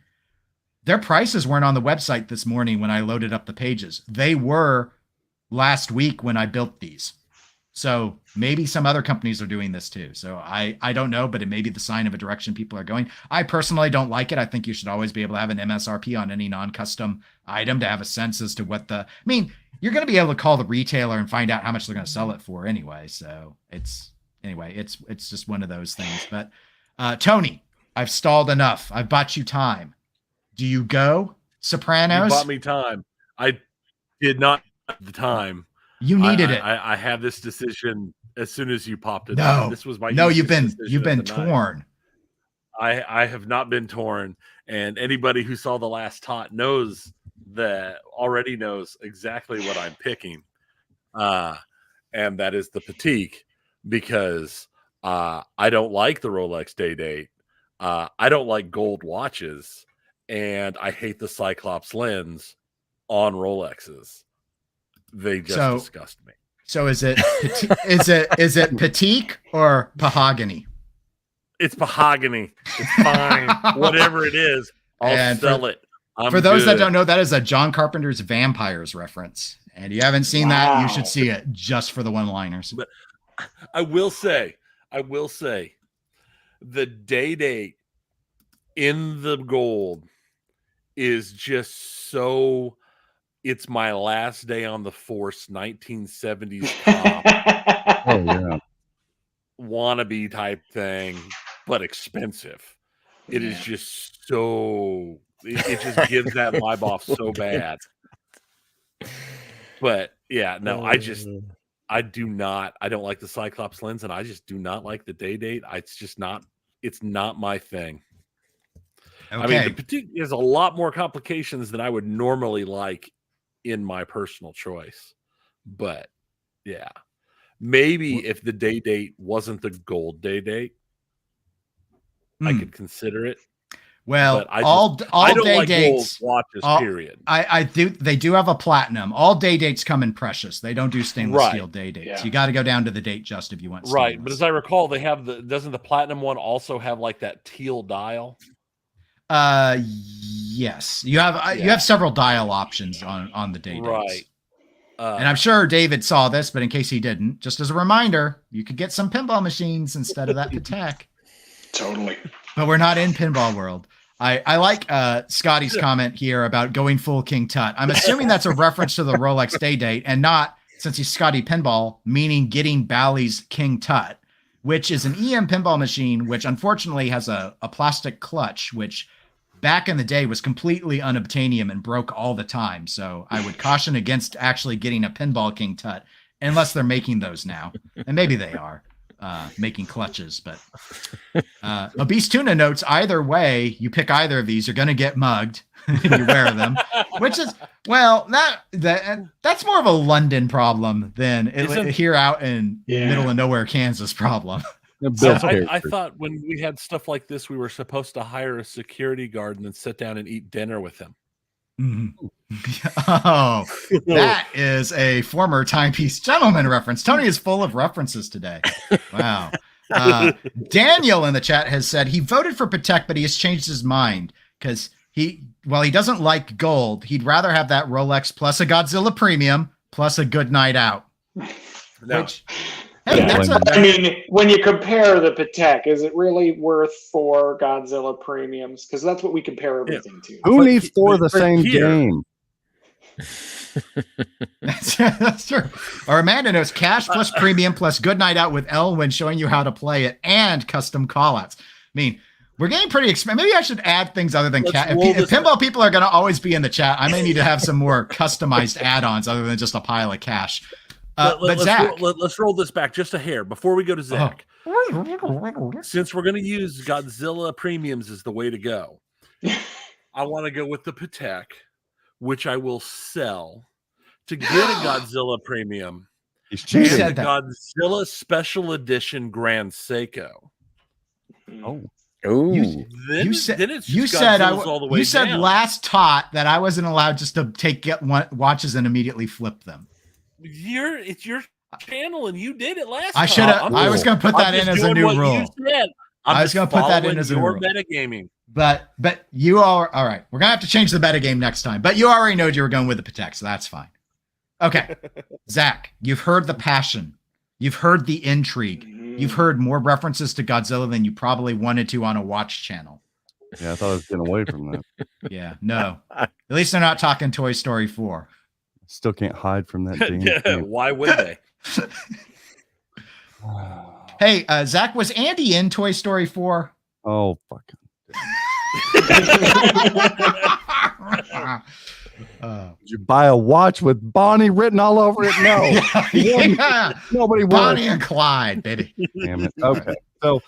B: Their prices weren't on the website this morning when I loaded up the pages. They were last week when I built these. So maybe some other companies are doing this too. So I don't know, but it may be the sign of a direction people are going. I personally don't like it. I think you should always be able to have an MSRP on any non-custom item to have a sense as to what you're going to be able to call the retailer and find out how much they're going to sell it for anyway. So it's just one of those things. But Tony, I've stalled enough. I've bought you time. Do you go Sopranos?
A: You bought me time. I did not have the time.
B: You needed it.
A: I had this decision as soon as you popped it.
B: No,
A: this was my
B: you've been torn.
A: I have not been torn, and anybody who saw the last ToT already knows exactly what I'm picking, and that is the Patek, because I don't like the Rolex Day Date. I don't like gold watches, and I hate the Cyclops lens on Rolexes. They just disgust me.
B: So is it Patek or Pahogany?
A: It's Pahogany. It's fine. Whatever it is, I'll sell it.
B: For those that don't know, that is a John Carpenter's Vampires reference. And you haven't seen that, you should see it just for the one-liners.
A: But I will say, the Day Date in the gold is just so... It's my last day on the force, 1970s pop.
D: Oh, yeah.
A: Wannabe type thing, but expensive. It is just so... It just gives that vibe off so bad. But, yeah, no, I don't like the Cyclops lens, and I just do not like the Day Date. It's not my thing. Okay. I mean, the Patek has a lot more complications than I would normally like in my personal choice. But yeah, maybe if the Day Date wasn't the gold Day Date, I could consider it.
B: Well,
A: I
B: don't day
A: like
B: dates
A: gold watches, period.
B: They do have a platinum. All Day Dates come in precious. They don't do stainless steel Day Dates. Yeah. You got to go down to the date just if you want stainless.
A: Right, but as I recall, they have doesn't the platinum one also have like that teal dial?
B: Yes, you have several dial options on the Day Dates.
A: Right.
B: And I'm sure David saw this, but in case he didn't, just as a reminder, you could get some pinball machines instead of that Patek.
C: Totally.
B: But we're not in pinball world. I like Scotty's comment here about going full King Tut. I'm assuming that's a reference to the Rolex Day Date and not, since he's Scotty Pinball, meaning getting Bally's King Tut, which is an EM pinball machine, which unfortunately has a plastic clutch, which back in the day was completely unobtainium and broke all the time. So I would caution against actually getting a Pinball King Tut unless they're making those now. And maybe they are making clutches, but Obese Tuna notes either way, you pick either of these, you're going to get mugged and you wear them, which is, well, that's more of a London problem than here out in middle of nowhere, Kansas problem.
D: Builds
A: I
D: character.
A: thought when we had stuff like this, we were supposed to hire a security guard and then sit down and eat dinner with him.
B: Mhm. Oh, that is a former Timepiece Gentleman reference. Tony is full of references today. Wow. Daniel in the chat has said he voted for Patek, but he has changed his mind because while he doesn't like gold, he'd rather have that Rolex plus a Godzilla Premium plus a good night out.
A: No.
B: Which, hey, that's
F: I mean, when you compare the Patek, is it really worth 4 Godzilla premiums? Because that's what we compare everything to.
D: Who
A: But
D: needs 4 the
A: but
D: same
A: here-
D: game?
B: That's true. Or Amanda knows cash plus premium plus good night out with Elwin showing you how to play it and custom callouts. I mean, we're getting pretty expensive. Maybe I should add things other than
A: Let's
B: cash.
A: roll
B: If
A: this
B: pinball people are going to always be in the chat, I may need to have some more customized add-ons other than just a pile of cash. But Zach,
A: let's roll this back just a hair before we go to Zach. Since we're going to use Godzilla premiums as the way to go, I want to go with the Patek, which I will sell to get a Godzilla premium
D: He's
B: Who
D: cheating.
B: said
A: and the
B: that?
A: Godzilla Special Edition Grand Seiko.
D: Oh,
E: Ooh.
A: Then,
B: You said-
A: then it's
B: you
A: just
B: said
A: Godzilla's all the way
B: you said
A: down.
B: last taught that I wasn't allowed just to get watches and immediately flip them.
A: It's your channel and you did it last
B: I
A: time.
B: should have.
A: I'm
B: I was
A: just-
B: going to put that
A: I'm
B: in
A: just
B: as a
A: doing
B: new
A: what
B: rule.
A: you said. I'm
B: I was
A: just
B: gonna put that in
A: following
B: as a
A: your
B: rule.
A: metagaming.
B: But you all right. We're gonna have to change the metagame next time. But you already know you were going with the Patek, so that's fine. Okay, Zach, you've heard the passion, you've heard the intrigue, you've heard more references to Godzilla than you probably wanted to on a watch channel.
D: yeah, I thought I was getting away from that.
B: Yeah, no. At least they're not talking Toy Story 4.
D: Still can't hide from that damn
A: Yeah,
D: thing.
A: why would they?
B: Hey, Zach, was Andy in Toy Story 4?
D: Oh, fuck. Did you buy a watch with Bonnie written all over it? No.
B: yeah.
D: Nobody would.
B: Bonnie and Clyde, baby.
D: Damn it. Okay. So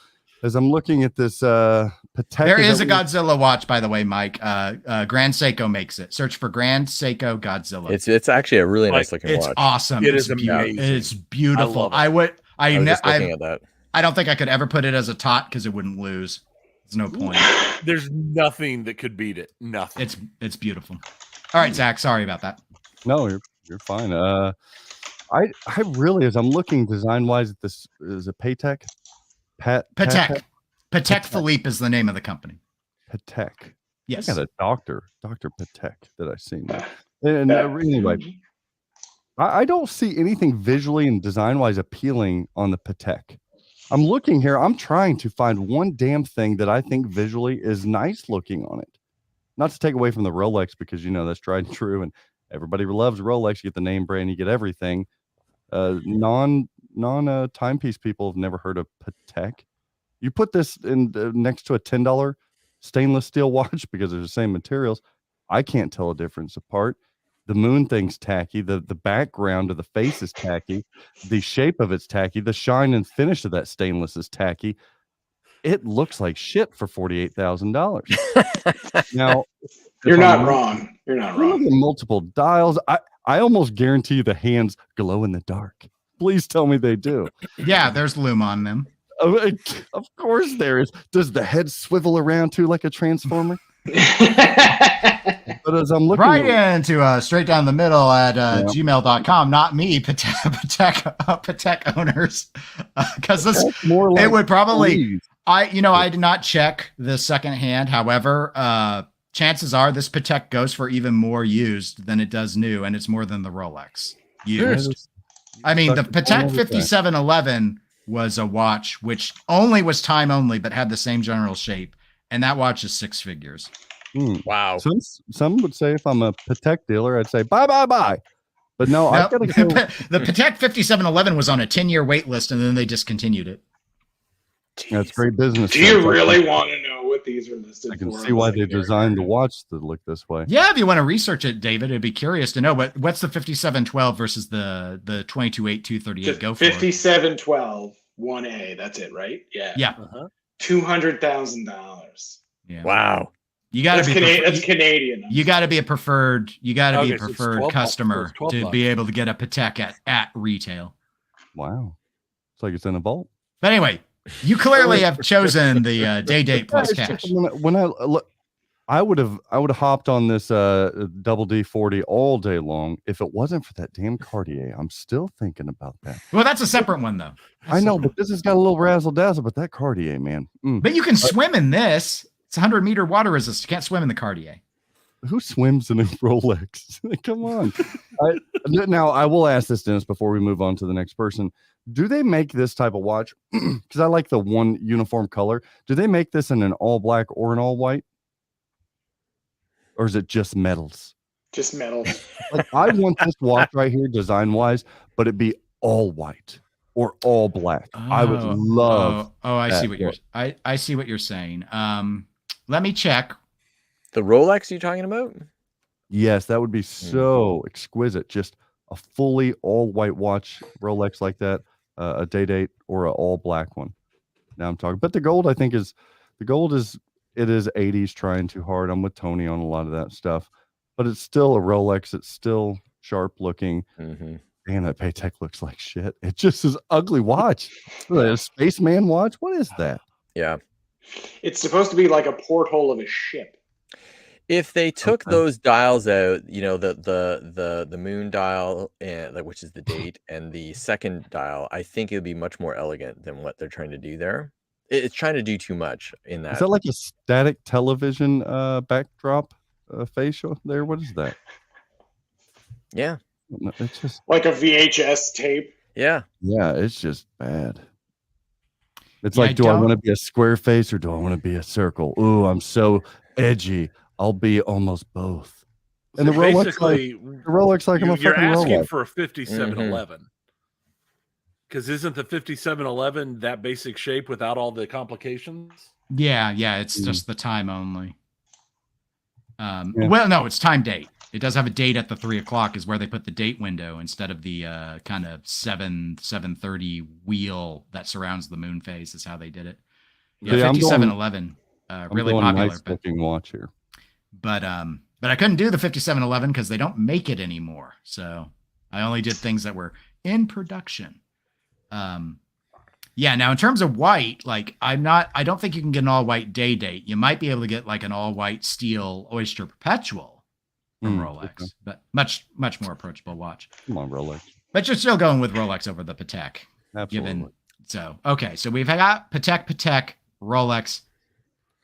D: as I'm looking at this Patek,
B: There is a
D: that
B: Godzilla watch, by the way, Mike. Grand Seiko makes it. Search for Grand Seiko Godzilla.
E: It's actually a really nice looking
B: It's
E: watch.
B: awesome.
A: It
B: It's
A: is amazing.
B: It's beautiful.
A: I love it.
E: I was just looking at that.
B: I don't think I could ever put it as a tot because it wouldn't lose. There's no point.
A: There's nothing that could beat it. Nothing.
B: It's beautiful. All right, Zach. Sorry about that.
D: No, you're fine. I really, as I'm looking design wise at this, is it Patek?
B: Patek. Patek Philippe is the name of the company.
D: Patek.
B: Yes.
D: I got a Dr. Patek that I seen. And anyway, I don't see anything visually and design wise appealing on the Patek. I'm looking here. I'm trying to find one damn thing that I think visually is nice looking on it. Not to take away from the Rolex because that's tried and true, and everybody loves Rolex. You get the name brand, you get everything. Non timepiece people have never heard of Patek. You put this in next to a $10 stainless steel watch because they're the same materials. I can't tell a difference apart. The moon thing's tacky. The background of the face is tacky. The shape of it's tacky. The shine and finish of that stainless is tacky. It looks like shit for $48,000. Now,
F: You're not wrong. You're not
D: look
F: wrong.
D: at multiple dials. I almost guarantee the hands glow in the dark. Please tell me they do.
B: Yeah, there's loom on them.
D: Of course there is. Does the head swivel around too like a transformer? But as I'm looking
B: Right
D: at,
B: into straight down the middle at gmail.com. Not me, Patek owners. Because this
D: that's more like
B: it would probably
D: please.
B: I did not check the second hand. However, chances are this Patek goes for even more used than it does new, and it's more than the Rolex used. I mean, the Patek 5711 was a watch which only was time only, but had the same general shape, and that watch is 6 figures.
E: Wow.
D: Some would say if I'm a Patek dealer, I'd say bye. But no, I've got to go.
B: The Patek 5711 was on a 10-year wait list, and then they discontinued it.
D: That's great business.
F: Do you
D: sense.
F: really want to know what these are listed for?
D: I can see why they designed the watch to look this way.
B: Yeah, if you want to research it, David, it'd be curious to know. But what's the 5712 versus the 228238 go for?
F: 5712 1A. That's it, right? Yeah.
B: Yeah.
F: $200,000.
B: Yeah.
E: Wow.
B: You got to be
F: That's Canadian.
B: You got to be a preferred. You got to be a
A: Okay, so it's
B: preferred
A: 12
B: customer
A: bucks,
B: to
A: 12
B: be able to get a Patek at retail.
D: Wow, it's like it's in a vault.
B: But anyway, You clearly have chosen the day date plus
D: Yeah, it's
B: cash.
D: just when I look, I would have hopped on this double D40 all day long if it wasn't for that damn Cartier. I'm still thinking about that.
B: Well, that's a separate one though.
D: I know, but this has got a little razzle dazzle. But that Cartier, man,
B: But you can swim in this. It's 100-meter water resist. You can't swim in the Cartier.
D: who swims in a Rolex? Come on. Now I will ask this, Dennis, before we move on to the next person. Do they make this type of watch? Because I like the one uniform color. Do they make this in an all black or an all white? Or is it just metals?
F: Just metal.
D: Like, I want this watch right here, design wise, but it be all white or all black. I would love.
B: I see what you're. I see what you're saying. Let me check.
E: The Rolex you're talking about?
D: Yes, that would be so exquisite. Just a fully all white watch Rolex like that, a day date or an all black one. Now I'm talking, but the gold, I think is 80s trying too hard. I'm with Tony on a lot of that stuff, but it's still a Rolex. It's still sharp looking. Man, that Patek looks like shit. It just is ugly watch. A Spaceman Watch. What is that?
E: Yeah.
F: It's supposed to be like a porthole of a ship.
E: If they took those dials out, you know, the moon dial, and like, which is the date, and the second dial, I think it would be much more elegant than what they're trying to do there. It's trying to do too much in that.
D: Is that like a static television backdrop facial there? What is that?
E: Yeah.
D: It's just
F: like a VHS tape.
E: Yeah.
D: Yeah, it's just bad. It's like, do I want to be a square face or do I want to be a circle? Ooh, I'm so edgy. I'll be almost both. And
A: So
D: the Rolex,
A: basically,
D: I'm a
A: you're
D: fucking
A: asking
D: Rolex.
A: for a 5711. Because isn't the 5711 that basic shape without all the complications?
B: Yeah, it's just the time only. Well, no, it's time date. It does have a date at the 3 o'clock is where they put the date window instead of the kind of 7:30 wheel that surrounds the moon phase is how they did it. Yeah, 5711, really popular.
D: Nice looking watch here.
B: But I couldn't do the 5711 because they don't make it anymore. So I only did things that were in production. Yeah, now in terms of white, like I don't think you can get an all white day date. You might be able to get like an all white steel Oyster Perpetual from Rolex, but much more approachable watch.
D: Come on, Rolex.
B: But you're still going with Rolex over the Patek.
D: Absolutely.
B: So we have got Patek, Rolex.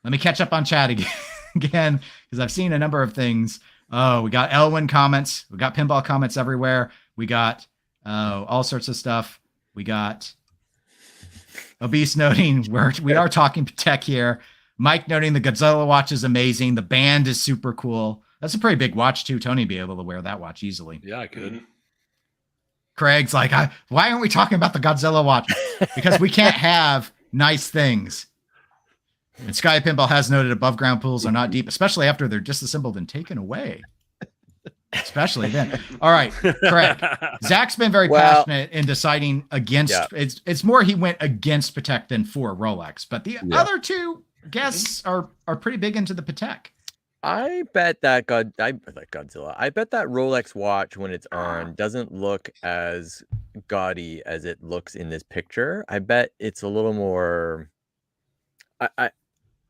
B: Let me catch up on chat again because I've seen a number of things. Oh, we got Elwin comments. We got pinball comments everywhere. We got all sorts of stuff. We got Obese noting we are talking Patek here. Mike noting the Godzilla watch is amazing. The band is super cool. That's a pretty big watch too. Tony be able to wear that watch easily.
A: Yeah, I could.
B: Craig's like, why aren't we talking about the Godzilla watch? Because we can't have nice things. And Sky Pinball has noted above ground pools are not deep, especially after they're disassembled and taken away. Especially then. All right, Craig. Zach's been very passionate in deciding against. Yeah. It's more he went against Patek than for Rolex, but the other two guests are pretty big into the Patek.
E: I bet that Godzilla. I bet that Rolex watch when it's on doesn't look as gaudy as it looks in this picture. I bet it's a little more.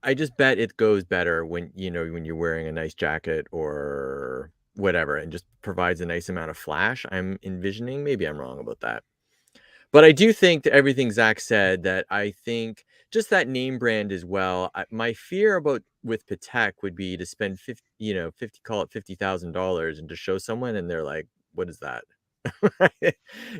E: I just bet it goes better when you're wearing a nice jacket or whatever, and just provides a nice amount of flash. I'm envisioning. Maybe I'm wrong about that, but I do think that everything Zach said. That I think just that name brand as well. My fear with Patek would be to spend $50,000 and to show someone and they're like, what is that?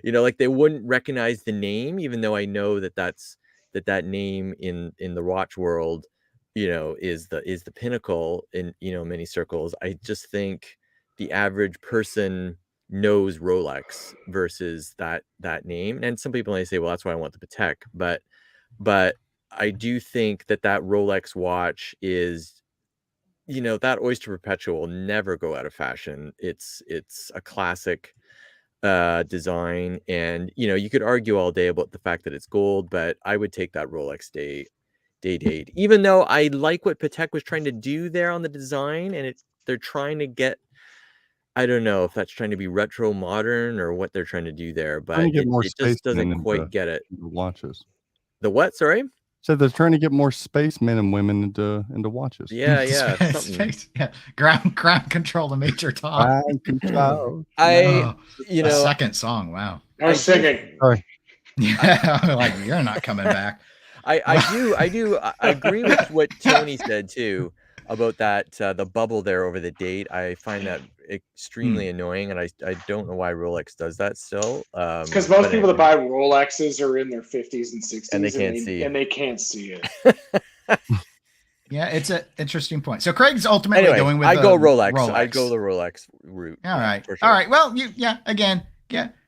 E: Like they wouldn't recognize the name, even though I know that name in the watch world, is the pinnacle in, many circles. I just think the average person knows Rolex versus that name. And some people may say, well, that's why I want the Patek, but I do think that Rolex watch is, that Oyster Perpetual will never go out of fashion. It's a classic design, and you could argue all day about the fact that it's gold, but I would take that Rolex Day Date, even though I like what Patek was trying to do there on the design, and they're trying to get. I don't know if that's trying to be retro modern or what they're trying to do there, but it just doesn't quite get it.
D: Watches.
E: The what? Sorry.
D: So they're trying to get more spacemen and women into watches.
E: Yeah.
B: Space, yeah. Ground control to Major Tom.
E: I,
B: the second song. Wow.
F: I was singing.
D: Sorry.
B: Yeah, like you're not coming back.
E: I agree with what Tony said too about that the bubble there over the date. I find that extremely annoying, and I don't know why Rolex does that still.
F: Because most people that buy Rolexes are in their 50s and 60s,
E: and they can't see it.
F: And they can't see it.
B: Yeah, it's an interesting point. So Craig's ultimately going with
E: I go Rolex. I'd go the Rolex route.
B: All right.
E: For sure.
B: All right. Well,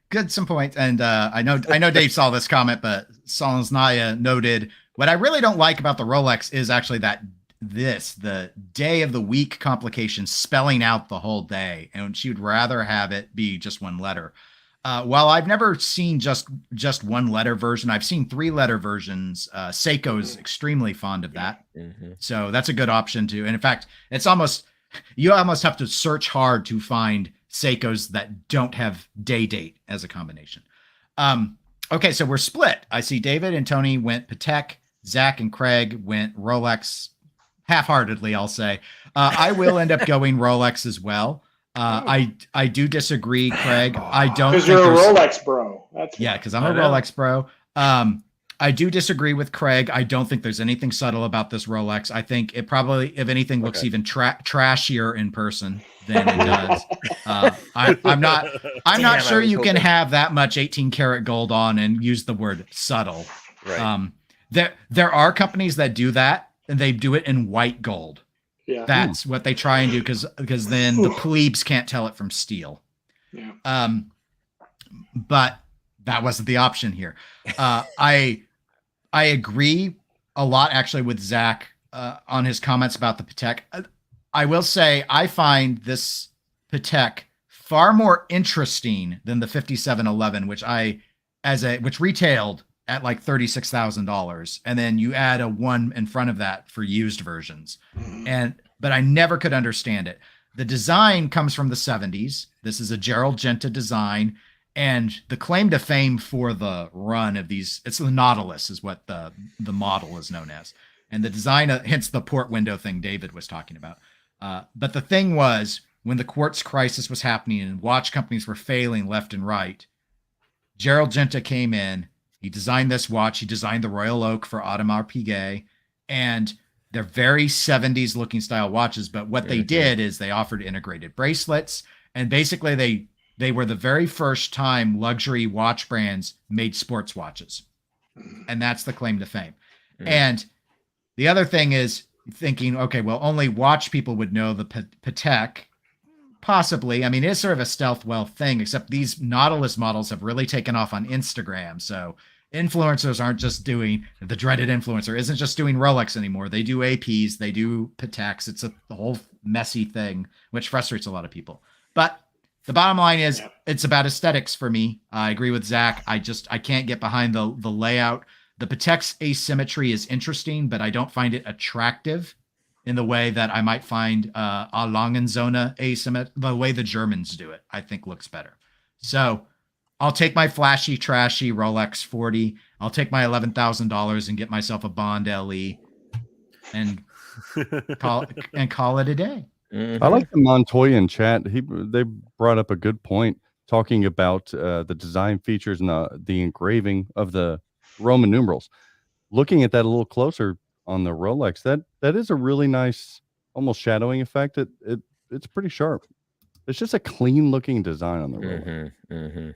B: good. Some points. And I know Dave saw this comment, but Solensnaya noted what I really don't like about the Rolex is actually the day of the week complication spelling out the whole day. And she would rather have it be just one letter. While I've never seen just one letter version, I've seen 3-letter versions. Seiko is extremely fond of that.
E: Mm-hmm.
B: So that's a good option too. And in fact, you almost have to search hard to find Seikos that don't have day date as a combination. Okay, so we're split. I see David and Tony went Patek. Zach and Craig went Rolex half-heartedly, I'll say. I will end up going Rolex as well. I do disagree, Craig. I don't,
F: because you're a Rolex bro.
B: Because I'm a Rolex bro. I do disagree with Craig. I don't think there's anything subtle about this Rolex. I think it probably, if anything, looks even trashier in person than it does. I'm not sure you can have that much 18 karat gold on and use the word subtle.
E: Right.
B: There are companies that do that, and they do it in white gold.
F: Yeah.
B: That's what they try and do because then the plebes can't tell it from steel.
F: Yeah.
B: But that wasn't the option here. I agree a lot actually with Zach on his comments about the Patek. I will say I find this Patek far more interesting than the 5711, which retailed at like $36,000, and then you add a 1 in front of that for used versions. But I never could understand it. The design comes from the 70s. This is a Gerald Genta design. And the claim to fame for the run of these, it's the Nautilus is what the model is known as. And the design, hence the port window thing David was talking about. But the thing was, when the quartz crisis was happening and watch companies were failing left and right, Gerald Genta came in. He designed this watch. He designed the Royal Oak for Audemars Piguet. And they're very 70s looking style watches. But what they did is they offered integrated bracelets. And basically they were the very first time luxury watch brands made sports watches. And that's the claim to fame. And the other thing is thinking, okay, well, only watch people would know the Patek. Possibly. I mean, it's sort of a stealth wealth thing, except these Nautilus models have really taken off on Instagram. So influencers aren't just doing, the dreaded influencer isn't just doing Rolex anymore. They do APs, they do Pateks. It's a whole messy thing, which frustrates a lot of people. But the bottom line is it's about aesthetics for me. I agree with Zach. I can't get behind the layout. The Patek's asymmetry is interesting, but I don't find it attractive in the way that I might find a Langenzone asymmetry. The way the Germans do it, I think looks better. So I'll take my flashy, trashy Rolex 40. I'll take my $11,000 and get myself a Bond LE and call it a day.
D: I like the Montoya in chat. They brought up a good point talking about the design features and the engraving of the Roman numerals. Looking at that a little closer on the Rolex, that is a really nice, almost shadowing effect. It's pretty sharp. It's just a clean looking design on the Rolex.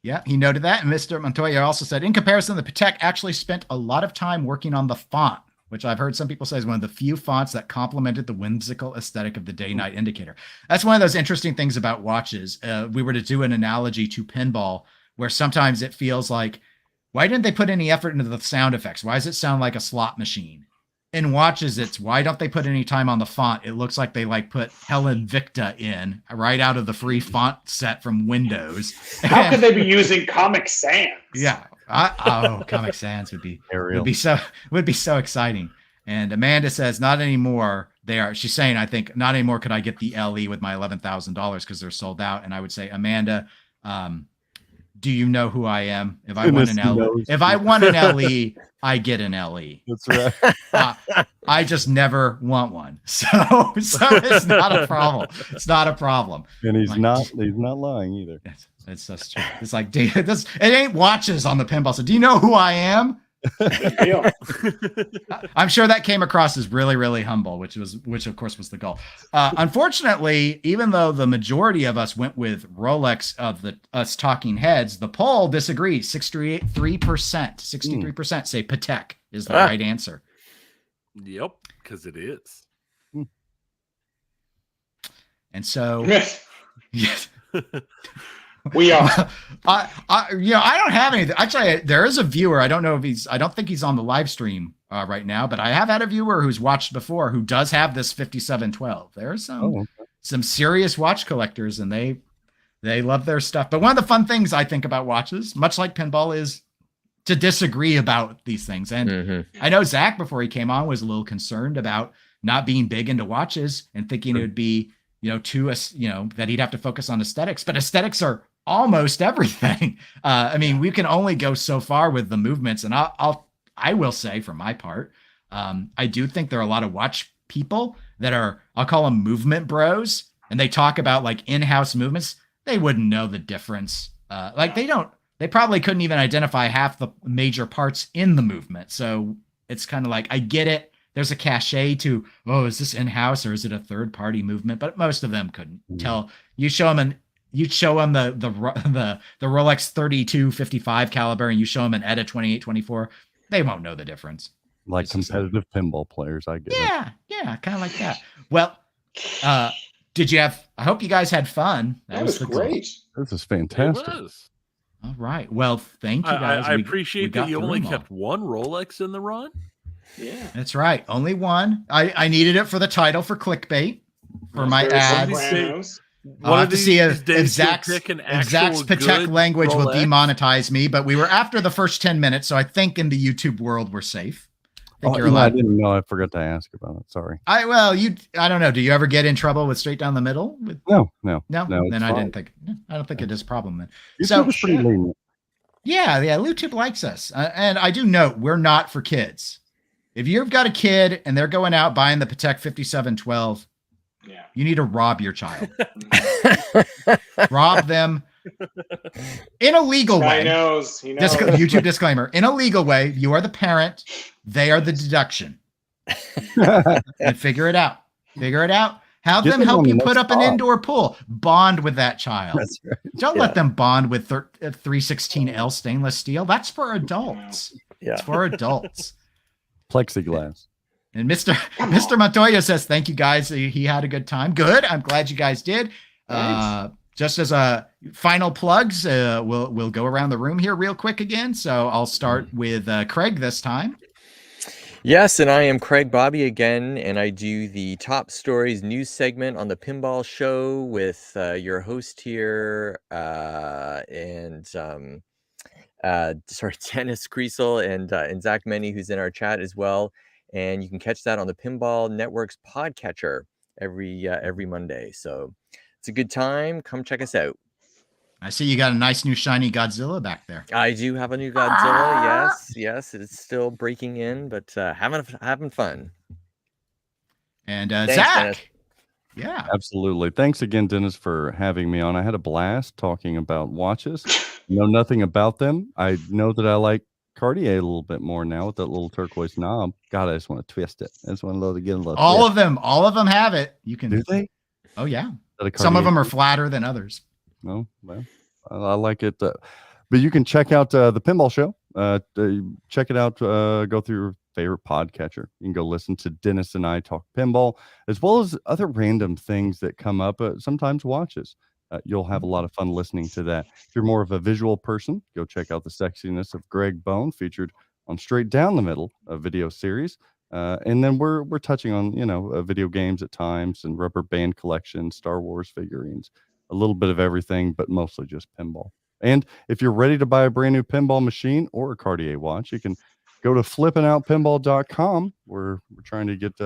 B: Yeah, he noted that. And Mr. Montoya also said, in comparison, the Patek actually spent a lot of time working on the font, which I've heard some people say is one of the few fonts that complemented the whimsical aesthetic of the day-night indicator. That's one of those interesting things about watches. We were to do an analogy to pinball, where sometimes it feels like, why didn't they put any effort into the sound effects? Why does it sound like a slot machine? In watches, it's why don't they put any time on the font? It looks like they put Helen Victa in right out of the free font set from Windows.
F: How could they be using Comic Sans?
B: Yeah. Comic Sans would be so exciting. And Amanda says, not anymore. She's saying, I think not anymore could I get the LE with my $11,000 because they're sold out. And I would say, Amanda, do you know who I am? If I want an LE, I get an LE.
D: That's right.
B: I just never want one. So it's not a problem. It's not a problem.
D: And he's not lying either.
B: It's just true. It's like, it ain't watches on the pinball. So do you know who I am? I'm sure that came across as really, really humble, which of course was the goal. Unfortunately, even though the majority of us went with Rolex of us talking heads, the poll disagreed. 63% say Patek is the right answer.
A: Yep, because it is.
B: And so, yes.
F: We are.
B: I don't have anything. Actually, there is a viewer. I don't think he's on the live stream right now, but I have had a viewer who's watched before who does have this 5712. There are some serious watch collectors, and they love their stuff. But one of the fun things I think about watches, much like pinball, is to disagree about these things. And I know Zach, before he came on, was a little concerned about not being big into watches and thinking it would be, that he'd have to focus on aesthetics. But aesthetics are almost everything. I mean, we can only go so far with the movements. And I will say, for my part, I do think there are a lot of watch people that are, I'll call them movement bros, and they talk about like in-house movements. They wouldn't know the difference. They probably couldn't even identify half the major parts in the movement. So it's kind of like, I get it. There's a cachet to, is this in-house or is it a third-party movement? But most of them couldn't tell. You show them the Rolex 3255 caliber, and you show them an ETA 2824, they won't know the difference.
D: Like competitive pinball players, I get it.
B: Yeah, kind of like that. Well, I hope you guys had fun.
F: That was great.
D: This is fantastic.
A: It was.
B: All right. Well, thank you guys.
A: I appreciate that you only kept one Rolex in the run.
F: Yeah,
B: that's right. Only one. I needed it for the title for clickbait for my ad. I'll have to see if Zach's Patek language will demonetize me, but we were after the first 10 minutes, so I think in the YouTube world we're safe.
D: I didn't know. I forgot to ask about it. Sorry. I
B: don't know. Do you ever get in trouble with straight down the middle?
D: No.
B: Then I don't think it is a problem then.
D: YouTube was pretty lenient.
B: Yeah. YouTube likes us, and I do note we're not for kids. If you've got a kid and they're going out buying the Patek 5712, you need to rob your child. Rob them in a legal way.
F: He knows.
B: YouTube disclaimer. In a legal way, you are the parent. They are the deduction. And figure it out. Have them help you put up an indoor pool. Bond with that child.
D: That's right.
B: Don't let them bond with 316L stainless steel. That's for adults.
E: Yeah.
B: It's for adults.
D: Plexiglass.
B: And Mr. Montoya says, thank you guys. He had a good time. Good. I'm glad you guys did. Just as a final plugs, we'll go around the room here real quick again. So I'll start with Craig this time.
E: Yes, and I am Craig Bobby again, and I do the Top Stories news segment on the Pinball Show with your host here, Dennis Kriesel and Zach Meny, who's in our chat as well. And you can catch that on the Pinball Network's podcatcher every Monday. So it's a good time. Come check us out.
B: I see you got a nice new shiny Godzilla back there.
E: I do have a new Godzilla. Yes, it's still breaking in, but having fun.
B: And
E: Thanks,
B: Zach.
E: Dennis.
B: Yeah,
D: absolutely. Thanks again, Dennis, for having me on. I had a blast talking about watches. Know nothing about them. I know that I like Cartier a little bit more now with that little turquoise knob. God, I just want to twist it. I just want to get a little.
B: All of them have it. You can.
D: Do they?
B: Oh yeah. Some of them are flatter than others.
D: No, well, I like it. But you can check out the Pinball Show. Check it out. Go through your favorite podcatcher. You can go listen to Dennis and I talk pinball, as well as other random things that come up. Sometimes watches. You'll have a lot of fun listening to that. If you're more of a visual person, go check out the sexiness of Greg Bone, featured on Straight Down the Middle, a video series. And then we're touching on video games at times, and rubber band collections, Star Wars figurines, a little bit of everything, but mostly just pinball. And if you're ready to buy a brand new pinball machine or a Cartier watch, you can go to flippingoutpinball.com. We're trying to get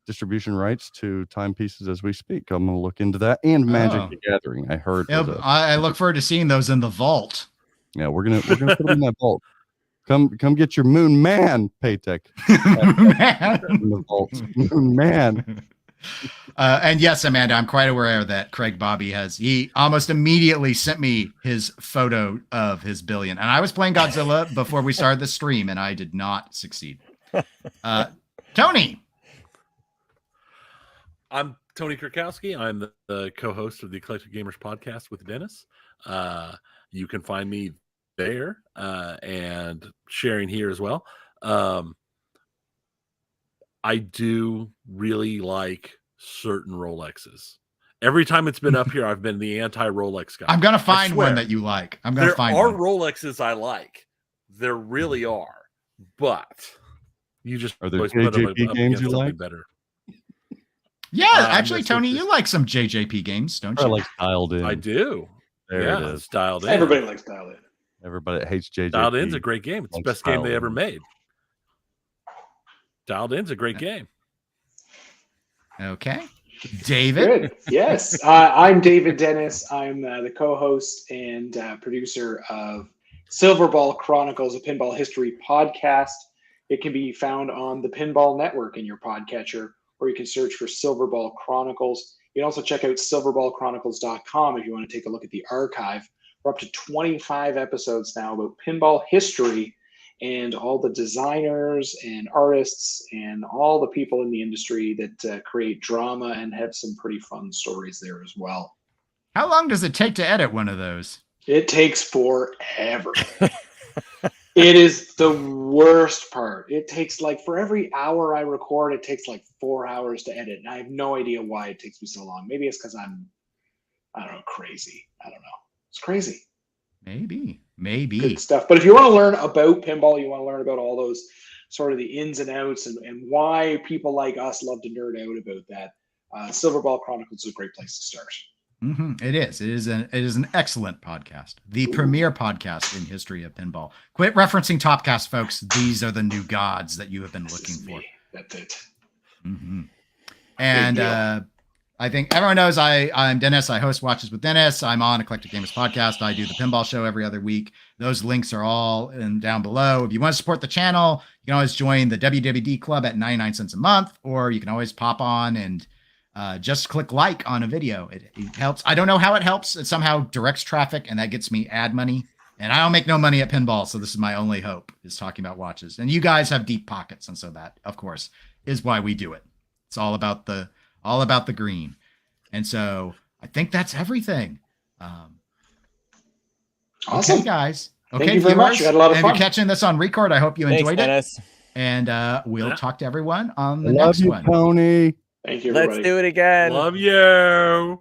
D: distribution rights to timepieces as we speak. I'm going to look into that, and Magic the Gathering. I heard.
B: I look forward to seeing those in the vault.
D: Yeah, we're gonna put them in that vault. Come get your Moon Man Patek in the vault. Moon Man.
B: And yes, Amanda, I'm quite aware that Craig Bobby he almost immediately sent me his photo of his billion. And I was playing Godzilla before we started the stream, and I did not succeed. Tony.
A: I'm Tony Kurkowski. I'm the co-host of the Eclectic Gamers Podcast with Dennis. You can find me there and sharing here as well. I do really like certain Rolexes. Every time it's been up here, I've been the anti-Rolex guy.
B: I'm going to find one that you like.
A: There are Rolexes I like. There really are. But you just
D: are there
A: always put them
D: JJP
A: up
D: games
A: against
D: you
A: something
D: like?
A: better.
B: Yeah, actually, Tony, you like some JJP games, don't you?
D: I like Dialed In.
A: I do.
D: There
A: yeah,
D: it is.
A: It's Dialed In.
C: Everybody likes Dialed In.
D: Everybody hates JJP.
A: Dialed In's a great game. It's the best game they ever
D: In.
A: made. Dialed In's a great game.
B: Okay. David?
C: Good. Yes. I'm David Dennis. I'm the co-host and producer of Silverball Chronicles, a pinball history podcast. It can be found on the Pinball Network in your podcatcher, or you can search for Silverball Chronicles. You can also check out silverballchronicles.com if you want to take a look at the archive. We're up to 25 episodes now about pinball history and all the designers and artists and all the people in the industry that create drama and have some pretty fun stories there as well.
B: How long does it take to edit one of those?
C: It takes forever. It is the worst part. It takes for every hour I record, it takes 4 hours to edit. And I have no idea why it takes me so long. Maybe it's because I'm, crazy. I don't know. It's crazy.
B: Maybe.
C: Good stuff. But if you want to learn about pinball, you want to learn about all those sort of the ins and outs and why people like us love to nerd out about that, Silverball Chronicles is a great place to start.
B: Mm-hmm. It is. It is an excellent podcast. The premier podcast in history of pinball. Quit referencing Topcast, folks. These are the new gods that you have been looking for.
C: That's it.
B: Mm-hmm. And I think everyone knows I'm Dennis. I host Watches with Dennis. I'm on Eclectic Gamers Podcast. I do the Pinball Show every other week. Those links are all down below. If you want to support the channel, you can always join the WWD Club at 99 cents a month, or you can always pop on and just click like on a video. It helps. I don't know how it helps. It somehow directs traffic, and that gets me ad money. And I don't make no money at pinball, so this is my only hope, is talking about watches. And you guys have deep pockets, and so that, of course, is why we do it. It's all about the green. And so I think that's everything.
C: Awesome.
B: Okay, guys.
C: Thank you very much. You had a lot of fun.
B: If you're catching this on record, I hope you enjoyed
E: Dennis.
B: it. And we'll talk to everyone on the next one.
D: Tony.
C: Thank you, everybody.
E: Let's do it again.
A: Love you.